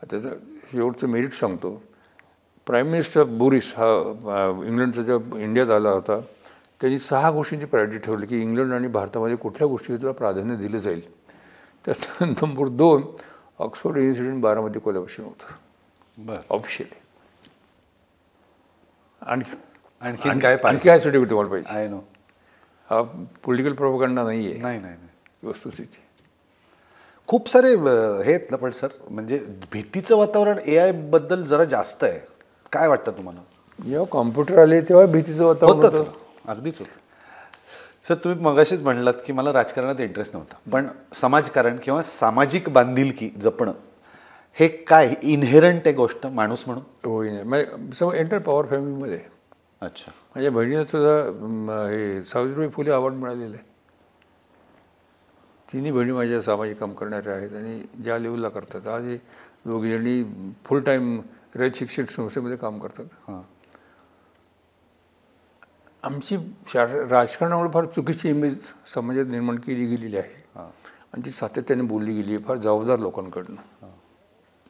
त्याचं शेवटचं मेरिट सांगतो. प्राईम मिनिस्टर बोरिस हा इंग्लंडचा जेव्हा इंडियात आला होता, त्यांनी 6 गोष्टींची प्रायोरिटी ठेवली की इंग्लंड आणि भारतामध्ये कुठल्या गोष्टीला प्राधान्य दिलं जाईल. त्यात number 2 Oxford university Baramati collaboration होतं. बरं. ऑफिशियली. आणखी काय सर्टिफिकेट तुम्हाला पाहिजे? I know. हा पॉलिटिकल प्रोपगंडा नाही आहे. नाही. वस्तुस्थिती. खूप सारे हे आहेत ना. पण सर म्हणजे भीतीचं वातावरण AI बद्दल जरा जास्त आहे. काय वाटतं तुम्हाला? जेव्हा कॉम्प्युटर आले तेव्हा भीतीचं वातावरण होतं. अगदीच होतं. सर तुम्ही मगाशीच म्हणलात की मला राजकारणात इंटरेस्ट नव्हता, पण समाजकारण किंवा सामाजिक बांधिलकी जपणं हे काय इनहेरंट आहे गोष्ट माणूस म्हणून? होय. म्हणजे एंटर पॉवर फॅमिलीमध्ये. अच्छा. माझ्या बहिणीला सुद्धा हे सावित्रीबाई फुले अवॉर्ड मिळालेलं आहे. तिन्ही बहिणी माझ्या सामाजिक काम करणाऱ्या आहेत आणि ज्या लेवलला करतात. आज हे दोघीजणी फुल टाईम रयत शिक्षण संस्थेमध्ये काम करतात. हां. आमची राजकारणामुळे फार चुकीची इमेज समाजात निर्माण केली गेलेली आहे आणि ती सातत्याने बोलली गेली आहे फार जबाबदार लोकांकडनं.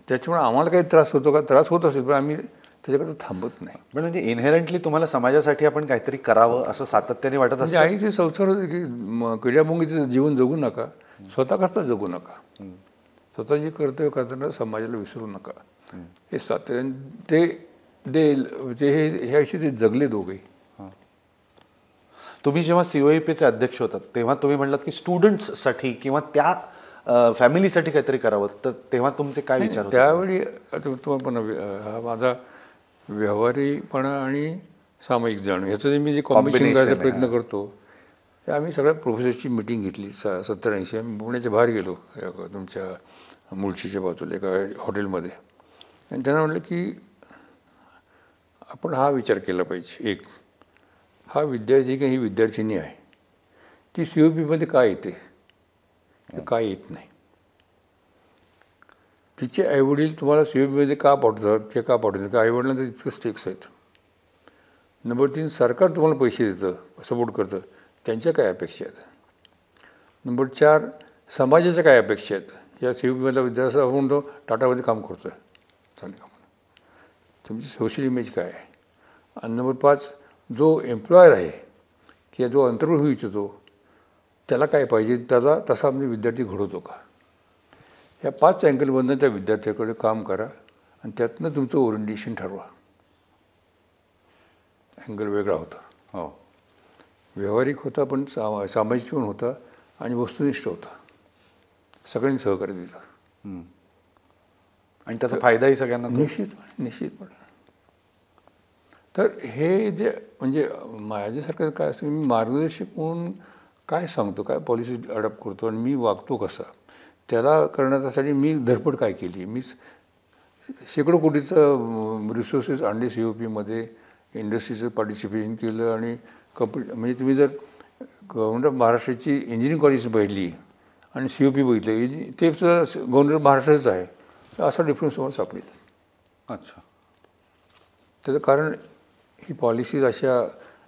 त्याच्यामुळे आम्हाला काही त्रास होतो का? त्रास होत असेल पण आम्ही त्याच्याकडे थांबत नाही. पण म्हणजे इनहेरंटली तुम्हाला समाजासाठी आपण काहीतरी करावं असं सातत्याने वाटत म्हणजे असतं. आईचे संस्कार होते की किड्यामुंगीचं जीवन जगू नका, स्वतःकरता जगू नका, स्वतः जे कर्तव्य करताना समाजाला विसरू नका. हे सातत्याने ते हे आयुष्य ते जगले दोघे. तुम्ही जेव्हा COEPचे अध्यक्ष होतात तेव्हा तुम्ही म्हणलात की स्टुडंट्ससाठी किंवा त्या फॅमिलीसाठी काहीतरी करावं, तर तेव्हा तुमचे काय विचार होते? त्यावेळी आता तुम्हाला पण हा माझा व्यवहारीपणा आणि सामायिक जाणीव ह्याचं जे मी जे कॉम्बिनेशन करायचा प्रयत्न करतो ते आम्ही सगळ्या प्रोफेसरची मिटिंग घेतली 70-80. आम्ही पुण्याच्या बाहेर गेलो तुमच्या मुळशीच्या बाजूला एका हॉटेलमध्ये आणि त्यांना म्हटलं की आपण हा विचार केला पाहिजे. एक हा विद्यार्थी किंवा ही विद्यार्थिनी आहे ती COEPमध्ये काय येते काय येत नाही. तिचे आईवडील तुम्हाला COEPमध्ये का पाठवतात ते का पाठवतात का आईवडिलांना इतकं स्टेक्स आहेत. नंबर 3 सरकार तुम्हाला पैसे देतं सपोर्ट करतं त्यांच्या काय अपेक्षा आहेत. नंबर 4 समाजाच्या काय अपेक्षा आहेत. या COEPमधला विद्यार्थी आपण म्हणतो टाटामध्ये काम करतो आहे चालेल का तुमची सोशल इमेज काय आहे. आणि नंबर 5 जो एम्प्लॉयर आहे किंवा जो अंतर्भूत होऊ इच्छितो त्याला काय पाहिजे त्याला तसा आम्ही विद्यार्थी घडवतो का. या 5 अँगलमधनं त्या विद्यार्थ्याकडे काम करा आणि त्यातनं तुमचं ओरिएंटेशन ठरवा. अँगल वेगळा होता. हो. व्यावहारिक होता पण सामाजिक पण होता आणि वस्तुनिष्ठ होता. सगळ्यांनी सहकार्य दिलं आणि त्याचा फायदाही सगळ्यांना निश्चितपणे. तर हे जे म्हणजे माझ्यासारखं काय असतं मी मार्गदर्शक म्हणून काय सांगतो काय पॉलिसी अडॉप्ट करतो आणि मी वागतो कसा त्याला करण्यासाठी मी धडपड काय केली. मी शेकडो कोटीचं रिसोर्सेस आणले COEPमध्ये, इंडस्ट्रीचं पार्टिसिपेशन केलं आणि म्हणजे तुम्ही जर गव्हर्नर महाराष्ट्राची इंजिनिअरिंग कॉलेज बघितली आणि COEP बघितलं ते गव्हर्नर महाराष्ट्राचंच आहे तर असा डिफरन्स तुम्हाला सापडेल. अच्छा. त्याचं कारण ही पॉलिसीज अशा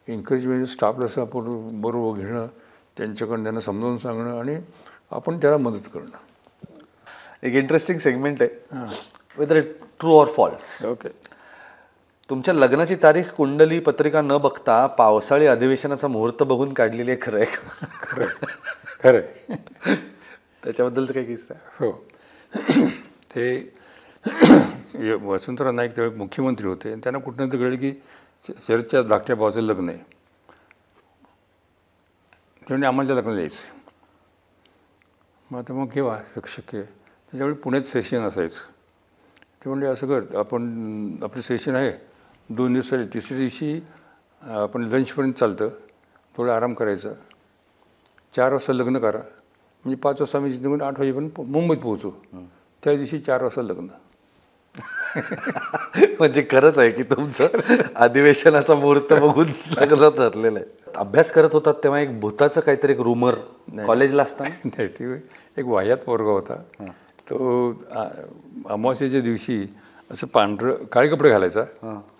एन्करेजमेंट स्टाफला असं आपण बरोबर घेणं त्यांच्याकडून त्यांना समजावून सांगणं आणि आपण त्याला मदत करणं. एक इंटरेस्टिंग सेगमेंट आहे whether true or false. Okay. तुमच्या लग्नाची तारीख कुंडली पत्रिका न बघता पावसाळी अधिवेशनाचा मुहूर्त बघून काढलेली आहे. खरं आहे? खरं आहे. त्याच्याबद्दलचं काही किस्सा आहे? हो. ते वसंतराव नाईक त्यावेळी मुख्यमंत्री होते आणि त्यांना कुठनं तर कळलं की शरदच्या धाकट्या भावाचं लग्न आहे. त्यामुळे आम्हाला त्या लग्नाला यायचं. मग आता मग केव्हा शक्य आहे त्याच्यावेळी पुण्यात सेशन असायचं. ते म्हणले असं कर आपण आपलं सेशन आहे 2 दिवस झाले 3ऱ्या दिवशी आपण लंचपर्यंत चालतं थोडं आराम करायचा 4 वाजता लग्न करा म्हणजे 5 वाजता आम्ही निघून 8 वाजेपर्यंत मुंबईत पोहोचू. त्या दिवशी 4 वाजता लग्न. म्हणजे खरंच आहे की तुमचं अधिवेशनाचा मुहूर्त बघून सगळं ठरलेलं आहे. अभ्यास करत होतात तेव्हा एक भूताचं काहीतरी एक रुमर कॉलेजला असताना नाही ते एक वाह्यात पोरगा होता. तो अमावस्येच्या दिवशी असं पांढरं काळे कपडे घालायचा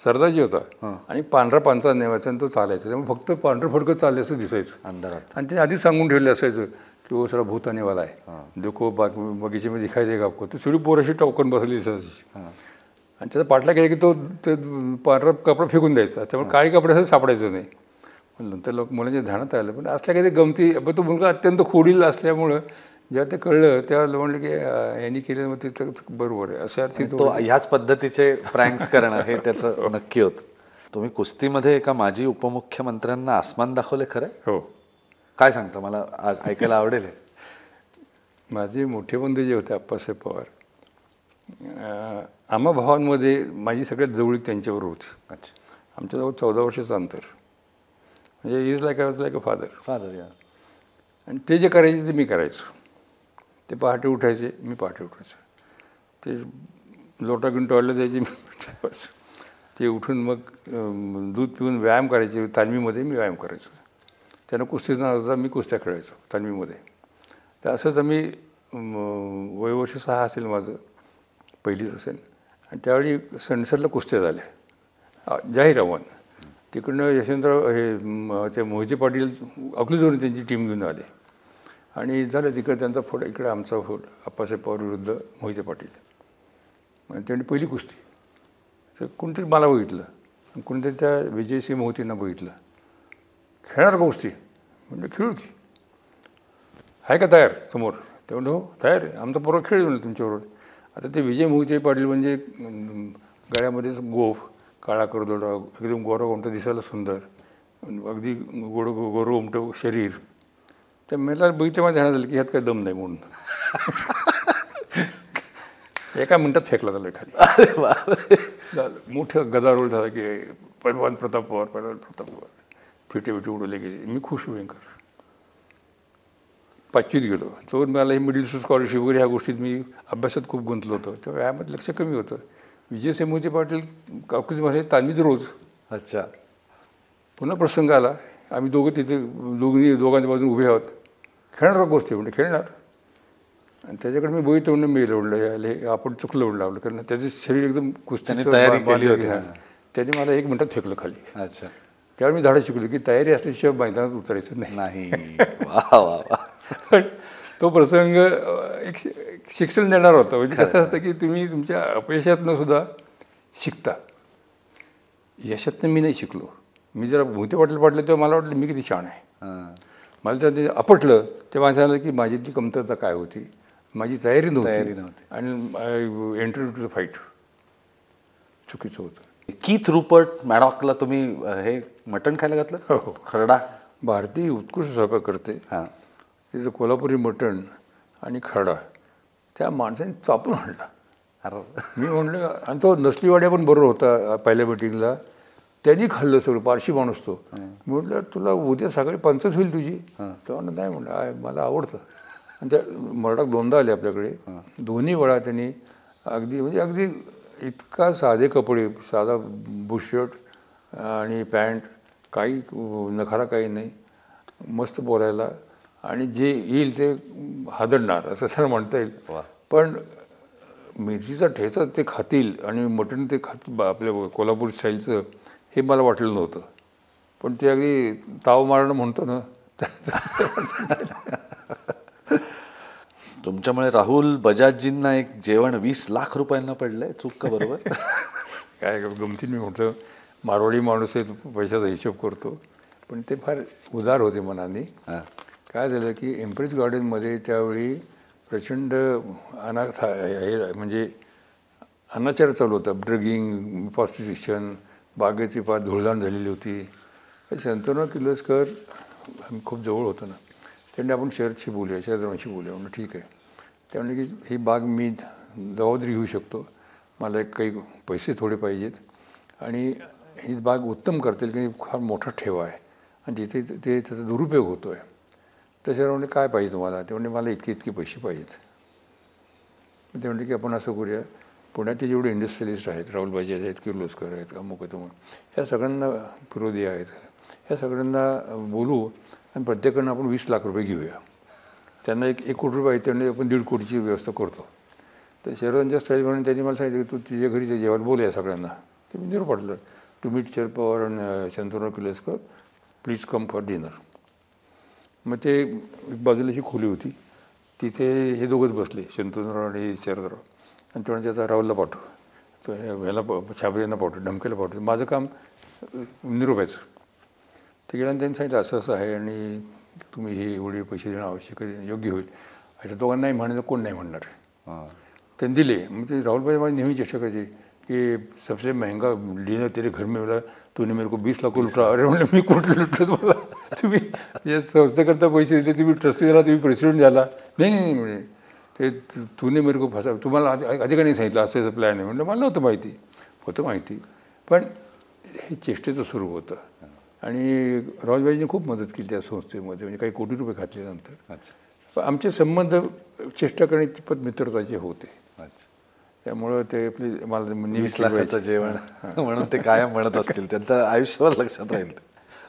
सरदारजी होता आणि पांढरा पांचा नेवायचा आणि तो चालायचा. त्यामुळे फक्त पांढरं फडकं चालले असं दिसायचं अंधारात. आणि ते आधीच सांगून ठेवले असायचं की वो सरा भूत आने वाला है देखो बगीचे में दिखाई देगा आपको. तो सगळी पोराशी टोकन बसली असायची आणि त्याचा पाठला केला की तो ते पांढरा कपडा फेकून द्यायचा. त्यामुळे काळी कपडे असं सापडायचं नाही. नंतर लोक मुलांच्या ध्यानात आलं पण असल्या काही गमती. पण तो मुलगा अत्यंत खोडील असल्यामुळं जेव्हा ते कळलं तेव्हा म्हणलं की यांनी केलं मग ते बरोबर आहे अशा अर्थी तो ह्याच पद्धतीचे प्रँक्स करणार हे त्याचं नक्की होतं. तुम्ही कुस्तीमध्ये एका माजी उपमुख्यमंत्र्यांना आसमान दाखवले खरं? हो. काय सांगता मला ऐकायला आवडेल. माझे मोठे बंधू जे होते आप्पासाहेब पवार आम्हा भावांमध्ये माझी सगळ्यात जवळीक त्यांच्यावर होती. अच्छा. आमच्याजवळ 14 वर्षाचं अंतर म्हणजे इज लाईक अ फादर. आणि ते जे करायचे ते मी करायचो. ते पहाटे उठायचे मी पहाटे उठायचो. ते लोटा घेऊन टॉयलेट जायचे मी ठेवायचो. ते उठून मग दूध पिऊन व्यायाम करायचे. तालमीमध्ये मी व्यायाम करायचो. त्यांना कुस्तीचा नाद होता मी कुस्त्या खेळायचो तालमीमध्ये. तर असंच आम्ही वय वर्ष 6 असेल माझं, पहिलीच असेल. आणि त्यावेळी सनसरला कुस्त्या झाल्या जाहीर आव्हान. तिकडनं यशवंतराव ते मोहिते पाटील अकलूजवरून त्यांची टीम घेऊन आले आणि झालं तिकडे त्यांचा फोड, इकडे आमचा फोड, आप्पासाहेब पवार विरुद्ध मोहिते पाटील. आणि त्यांनी पहिली कुस्ती तर कोणतरी मला बघितलं, कोणतरी त्या विजयसिंह मोहितेंना बघितलं. खेळणार का कुस्ती? म्हणजे खेळू की, आहे का तयार समोर? ते म्हणलं हो तयार आहे, आमचा पोरं खेळ म्हणलं तुमच्याबरोबर. आता ते विजय मोहिते पाटील म्हणजे गळ्यामध्ये गोफ, काळा करदोडा, एकदम गोरा गोमटं, दिसायला सुंदर, अगदी गोरं गोमटं शरीर. तर मला बघितलं माझ्या ध्यानात झालं की ह्यात काही दम नाही म्हणून. एका मिनटात फेकला झालं खाली. झालं मोठं गदारोळ झाला की पैलवान प्रताप पवार, पैलवान प्रताप पवार, फिटे फिटे उडवले गेले. मी खुश भयंकर. 5वीत गेलो तर मला हे मिडल स्कॉलरशिप वगैरे ह्या गोष्टीत मी अभ्यासात खूप गुंतलो होतो, तेव्हा यामध्ये लक्ष कमी होतं. विजयसिंह मोहिते पाटील काकुदी भाषेत तालमीत रोज. अच्छा. पुन्हा प्रसंग आला, आम्ही दोघं तिथे दोघांच्या बाजून उभे आहोत. खेळणार गोष्टी म्हणजे खेळणार. आणि त्याच्याकडे मी बघितलं म्हणून मी म्हणलं आपण चुकलं म्हणून लावलं, कारण त्याचं शरीर एकदम कुस्तीची तयारी केली होती. त्याने मला 1 मिनिटात फेकलं खाली. अच्छा. त्यावेळी मी धाडा शिकलो की तयारी असल्याशिवाय मैदानात उतरायचं नाही. वा वा वा. पण तो प्रसंग एक शिक्षण देणार होता. म्हणजे कसं असतं की तुम्ही तुमच्या अपयशातनं सुद्धा शिकता. यशातनं मी नाही शिकलो. मी जरा मोहिते पाटील पडले तेव्हा मला वाटलं मी किती छान आहे. मला तर आपटलं तेव्हा माझं झालं की माझी ती कमतरता काय होती, माझी तयारी नव्हती आणि एंट्री टू द फाईट चुकीचं होतं. कीथ रूपर्ट मॅडॉकला तुम्ही हे मटण खायला घातलं? हो. खरडा. भारतीय उत्कृष्ट स्वयंपाक करते. हां. तिचं कोल्हापुरी मटण आणि खरडा त्या माणसाने चापून आणला. मी म्हणलं, आणि तो नसलीवाड्या पण बरोबर होता पहिल्या मिटिंगला. त्यांनी खाल्लं सगळं, पारशी माणूस तो. मी म्हटलं तुला उद्या सकाळी पंचायत होईल तुझी? तेव्हा नाही म्हणलं मला आवडतं. आणि त्या मराठात 2दा आले आपल्याकडे. दोन्ही वेळा त्यांनी अगदी म्हणजे अगदी इतका साधे कपडे, साधा बुशर्ट आणि पॅन्ट, काही नखारा काही नाही, मस्त बोलायला, आणि जे येईल ते हादडणार असं सर म्हणता येईल. पण मिरचीचा ठेचा ते खातील आणि मटण ते आपल्या कोल्हापूर स्टाईलचं हे मला वाटलं नव्हतं. पण ते अगदी ताव मारणं म्हणतो ना. तुमच्यामुळे राहुल बजाजजींना एक जेवण 20 लाख रुपयांना पडलंय, चूक का बरोबर? काय गमतीन मी म्हटलं, मारवाडी माणूस आहे, पैशाचा हिशोब करतो. पण ते फार उदार होते मनाने. काय झालं की एम्प्रेस गार्डनमध्ये त्यावेळी प्रचंड म्हणजे अनाचार चालू होता. ड्रगिंग, प्रॉस्टिट्यूशन, बागेची फार धुळधाण झालेली होती. शंतनू किर्लोस्कर आम्ही खूप जवळ होतो ना, त्यांनी आपण शहराशी बोलूया, शेजाऱ्यांशी बोलूया. म्हणून ठीक आहे. त्यामुळे की ही बाग मी जबाबदारी घेऊ शकतो, मला एक काही पैसे थोडे पाहिजेत आणि ही बाग उत्तम करता येईल, की फार मोठा ठेवा आहे आणि तिथे ते त्याचा दुरुपयोग होतो आहे. तशा म्हणजे काय पाहिजे तुम्हाला? ते म्हणजे मला इतके पैसे पाहिजेत. ते म्हणते की आपण असं करूया, पुण्यातले जेवढे इंडस्ट्रियलिस्ट आहेत, राहुल बजाज आहेत, किर्लोस्कर आहेत, अमुक तमुक, ह्या सगळ्यांना फिरोदी आहेत, ह्या सगळ्यांना बोलू आणि प्रत्येकानं आपण 20 लाख रुपये घेऊया. त्यांना 1 कोटी रुपये आहेत, त्यांनी आपण 1.5 कोटीची व्यवस्था करतो. तर शहरांच्या स्टाईल म्हणून त्यांनी मला सांगितलं की तू तुझ्या घरीच्या जेवण बोलूया सगळ्यांना. ते मी निरोप पाठवलं, टू मीट शरद पवार आणि Shantanu Kirloskar, please come for dinner. मग ते एक बाजूला अशी खोली होती, तिथे हे दोघंच बसले, शंतनूराव आणि शरदराव. आणि ते म्हणजे आता राहुलला पाठव, तो ह्याला छाबऱ्यांना पाठव, ढमकेला पाठव, माझं काम निरोपायचं. ते गेल्यानं त्यांनी सांगितलं असं असं आहे आणि तुम्ही हे एवढे पैसे देणं आवश्यक आहे, योग्य होईल. अच्छा दोघांना नाही म्हणायचं, कोण नाही म्हणणार. त्यांनी दिले. मग ते राहुलभाई माझी नेहमी चर्चा करायची की सबसे महंगा डिनर तेरे घर में मिला, तूने मेरे को 20 लाख लुटा. अरे म्हणलं मी कुठलं लुटलं तुम्हाला? तुम्ही संस्थेकरता पैसे दिले, तुम्ही ट्रस्टी झाला, तुम्ही प्रेसिडेंट झाला. नाही म्हणजे ते तूने मेरे को फसा, तुम्हाला अधिकाऱ्यांनी सांगितलं असं प्लॅन आहे. म्हटलं मला नव्हतं माहिती. होतं माहिती, पण हे चेष्टेचं स्वरूप होतं. आणि राहुलभाईंनी खूप मदत केली त्या संस्थेमध्ये, म्हणजे काही कोटी रुपये घातल्यानंतर. पण आमचे संबंध चेष्टा करणे तिप्पत मित्रताचे होते. त्यामुळं ते आपली मला 20 लाखाचं जेवण म्हणून ते कायम म्हणत असतील, त्यांचं आयुष्यावर लक्षात राहील.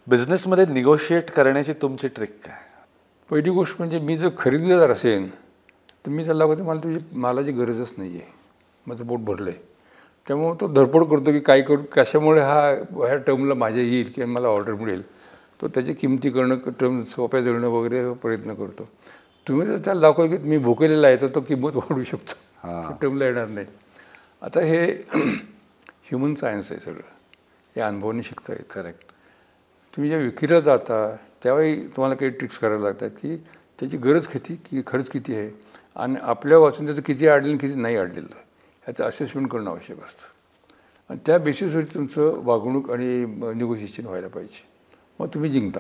बिझनेसमध्ये निगोशिएट करण्याची तुमची ट्रिक काय? पहिली गोष्ट म्हणजे मी जर खरेदीदार असेन तर मी त्याला सांगतो मला तुझी मालाची गरजच नाही आहे, माझं पोट भरलं आहे. त्यामुळं तो धडपड करतो की काय करू, कशामुळे ह्या टर्मला माझ्या येईल किंवा मला ऑर्डर मिळेल. तो त्याची किमती करणं, टर्म सोप्या देणं वगैरे प्रयत्न करतो. तुम्ही जर त्याला दाखवा की मी भुकेलेला आहे तर तो किंमत वाढवू शकतो, टर्मला येणार नाही. आता हे ह्युमन सायन्स आहे सगळं, हे अनुभवाने शिकता येतं. करेक्ट. तुम्ही जेव्हा विक्रीला जाता त्यावेळी तुम्हाला काही ट्रिक्स करायला लागतात की त्याची गरज किती, की खर्च किती आहे आणि आपल्या वाचून त्याचं किती अडलेलं किती नाही अडलेलं ह्याचं असेसमेंट करणं आवश्यक असतं. आणि त्या बेसिसवर तुमचं वागणूक आणि निगोशिएशन व्हायला पाहिजे, मग तुम्ही जिंकता.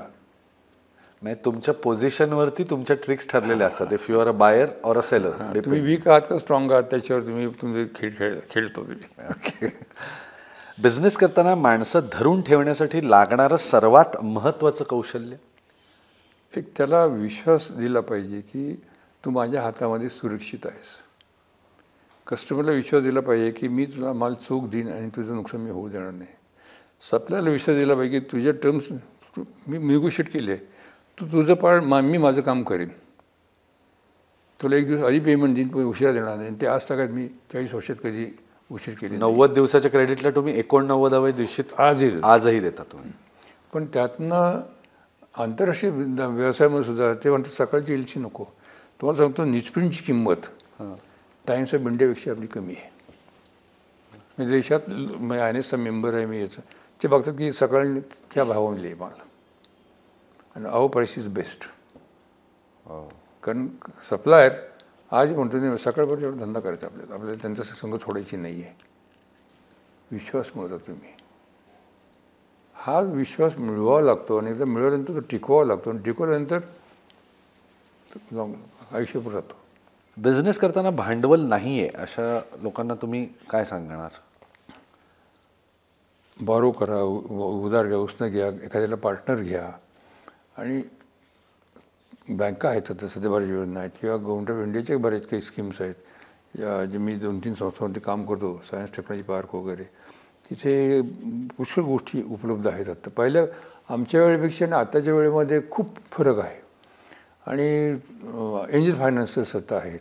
म्हणजे तुमच्या पोझिशनवरती तुमच्या ट्रिक्स ठरलेल्या असतात. If you are a buyer or a seller. तुम्ही वीक आहात का स्ट्रॉंग आहात त्याच्यावर तुम्ही तुमचे खेळतो तुम्ही. ओके. बिझनेस करताना माणसं धरून ठेवण्यासाठी लागणारं सर्वात महत्त्वाचं कौशल्य? एक त्याला विश्वास दिला पाहिजे की तू माझ्या हातामध्ये सुरक्षित आहेस. कस्टमरला विश्वास दिला पाहिजे की मी तुला माल चूक देईन आणि तुझं नुकसान मी होऊ देणार नाही. सप्लायरला विश्वास दिला पाहिजे की तुझ्या टर्म्स मी निगोशिएट केले, तू तुझं मी माझं काम करेन, तुला एक दिवस आधी पेमेंट देईन, पण उशिरा देणार नाही. ते आज तक मी 40 वर्षात कधी उशीर केली 90 दिवसाच्या क्रेडिटला तुम्ही 89व्या दिवशी आजही देता तुम्ही. पण त्यातनं आंतरराष्ट्रीय व्यवसायामध्ये सुद्धा ते म्हणतात सकाळची एलची नको. तुम्हाला सांगतो न्यूजप्रिंटची किंमत टाइम्स ऑफ इंडियापेक्षा आपली कमी आहे. म्हणजे देशात INSचा मेंबर आहे मी याचं, ते बघतात की सकाळी क्या भावाने आहे माल आणि आवर प्राईस इज बेस्ट. कारण सप्लायर आज म्हणतो नाही सकाळपर्यंत एवढा धंदा करायचा आपल्याला त्यांचा संघ सोडायची नाही आहे. विश्वास मिळवता तुम्ही, हा विश्वास मिळवावा लागतो आणि एकदा मिळवल्यानंतर तो टिकवावा लागतो आणि टिकवल्यानंतर आयुष्यभर राहतो. बिझनेस करताना भांडवल नाही आहे अशा लोकांना तुम्ही काय सांगणार? बॉरो करा, उधार घ्या, उसनं घ्या, एखाद्याला पार्टनर घ्या. आणि बँका आहेत आता सध्या बऱ्याच योजना आहेत किंवा गव्हर्नमेंट ऑफ इंडियाचे बरेच काही स्कीम्स आहेत. या जे मी 2-3 संस्थांमध्ये काम करतो, सायन्स टेक्नॉलॉजी पार्क वगैरे, तिथे पुष्कळ गोष्टी उपलब्ध आहेत. आता पहिल्या आमच्या वेळेपेक्षा आणि आताच्या वेळेमध्ये खूप फरक आहे. आणि एंजल फायनान्सेस सत्ता आहेत.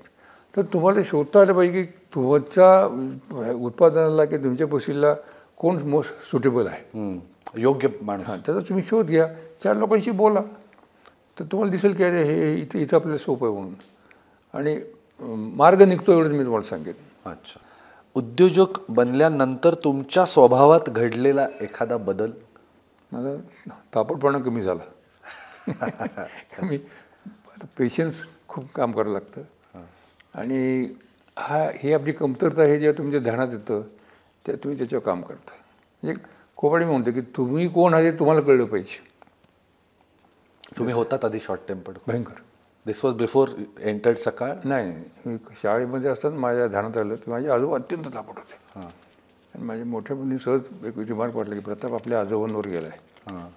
तर तुम्हाला शोधता आलं पाहिजे की तुमच्या उत्पादनाला की तुमच्या पैशाला कोण मोस्ट सुटेबल आहे, योग्य माणूस. त्याचा तुम्ही शोध घ्या, 4 लोकांशी बोला, तर तुम्हाला दिसेल की अरे हे इथं आपल्याला सोपं आहे म्हणून. आणि मार्ग निघतो एवढंच मी तुम्हाला सांगेन. अच्छा. उद्योजक बनल्यानंतर तुमच्या स्वभावात घडलेला एखादा बदल? माझा तापटपणा कमी झाला. कमी पेशन्स खूप काम करावं लागतं. आणि ही आपली कमतरता आहे जेव्हा तुमच्या ध्यानात येतं तेव्हा तुम्ही त्याच्यावर काम करता. म्हणजे कोपाडी म्हणतो की तुम्ही कोण आहे तुम्हाला कळलं पाहिजे. तुम्ही होतात आधी शॉर्ट टेम्पर्ड? भयंकर. दिस वॉज बिफोर एंटर्ड सकाळ? नाही, मी शाळेमध्ये असताना माझ्या ध्यानात आलं की माझे आजोबा अत्यंत तापट होते. आणि माझ्या मोठ्या मुली सहज एक रिमार्क वाटलं की प्रताप आपल्या आजोबांवर गेला आहे.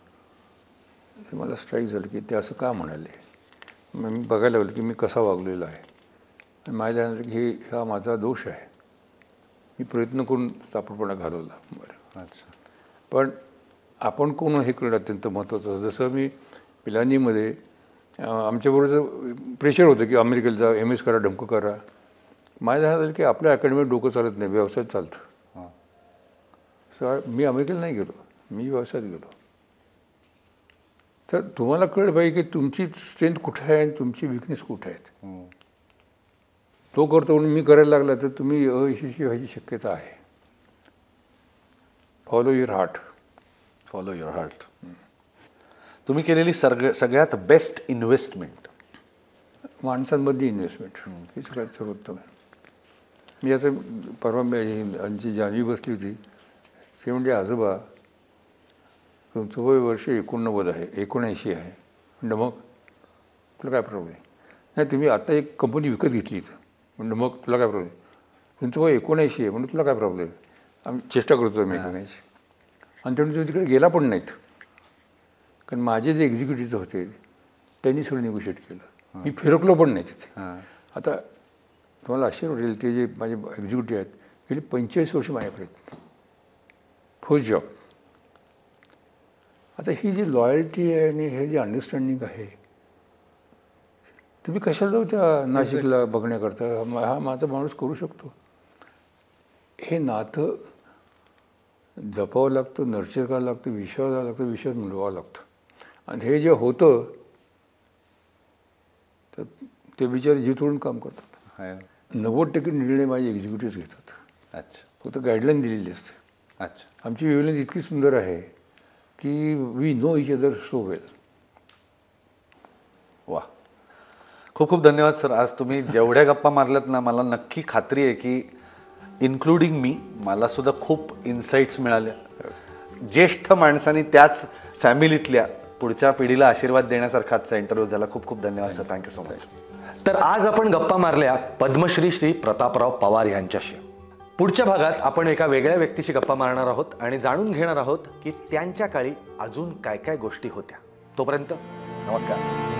ते मला स्ट्राईक झालं की ते असं का म्हणाले. मग मी बघायला लागलो की मी कसा वागलेला आहे. आणि माझ्या ध्यानात की हा माझा दोष आहे. मी प्रयत्न करून तापटपणा घालवला. बरं. अच्छा. पण आपण कोण हे करणं अत्यंत महत्त्वाचं असतं. जसं मी पिलानीमध्ये आमच्याबरोबर प्रेशर होतं की अमेरिकेला जा, MS करा, डमकं करा. माझ्या ध्यानात आलं की आपल्या अकॅडमीत डोकं चालत नाही, व्यवसायात चालतं. सो मी अमेरिकेला नाही गेलो, मी व्यवसायात गेलो. तर तुम्हाला कळलं पाहिजे की तुमची स्ट्रेंथ कुठे आहे आणि तुमची विकनेस कुठे आहेत. तो करतो म्हणून मी करायला लागला तर तुम्ही अयशस्वी व्हायची शक्यता आहे. Follow your heart. Follow your heart. तुम्ही केलेली सगळ्यात बेस्ट इन्व्हेस्टमेंट? माणसांमध्ये इन्व्हेस्टमेंट ही सगळ्यात सर्वोत्तम आहे. मी आता परवा आमची जान्हवी बसली होती, ते म्हणजे आजोबा तुमचं वय वर्ष 89 आहे, 79 आहे. म्हणजे मग तुला काय प्रॉब्लेम आहे? नाही तुम्ही आता एक कंपनी विकत घेतली इथं. म्हणजे मग तुला काय प्रॉब्लेम? तुमचं वय 79 आहे म्हणून तुला काय प्रॉब्लेम? आम्ही चेष्टा करतो आम्ही एकमेकांची. आणि तुम्ही तिकडे गेला पण नाहीत. कारण माझे जे एक्झिक्युटिव्ह होते त्यांनी सगळं निगोशिएट केलं. मी फिरकलो पण नाही तिथे. आता तुम्हाला आश्चर्य वाटेल, ते जे माझे एक्झिक्युटिव्ह आहेत गेले 45 वर्ष माझ्याकडे आहेत, फर्स्ट जॉब. आता ही जी लॉयल्टी आहे आणि हे जे अंडरस्टँडिंग आहे तुम्ही कशाला जाऊ त्या नाशिकला बघण्याकरता, हा माझा माणूस करू शकतो. हे नातं जपावं लागतं, नर्चर करावं लागतं, विश्वास लागतं, विश्वास मिळवावं लागतं. आणि हे जे होतं तर ते बिचारे जिथून काम करतात. 90% निर्णय माझे एक्झिक्युटिव्ह घेतात. अच्छा फक्त गाईडलाईन दिलेली असते. अच्छा. आमची वेवलेंथ इतकी सुंदर आहे की we know each other so well. वा, खूप खूप धन्यवाद सर. आज तुम्ही जेवढ्या गप्पा मारल्यात ना, मला नक्की खात्री आहे की इन्क्लुडिंग मी, मला सुद्धा खूप इन्साइट्स मिळाल्या. ज्येष्ठ माणसांनी त्याच फॅमिलीतल्या पुढच्या पिढीला आशीर्वाद देण्यासारखा आजचा इंटरव्ह्यू झाला. खूप खूप धन्यवाद सर. Thank you so much. तर आज आपण गप्पा मारल्या पद्मश्री श्री प्रतापराव पवार यांच्याशी. पुढच्या भागात आपण एका वेगळ्या व्यक्तीशी गप्पा मारणार आहोत आणि जाणून घेणार आहोत की त्यांच्या काळी अजून काय काय गोष्टी होत्या. तोपर्यंत नमस्कार.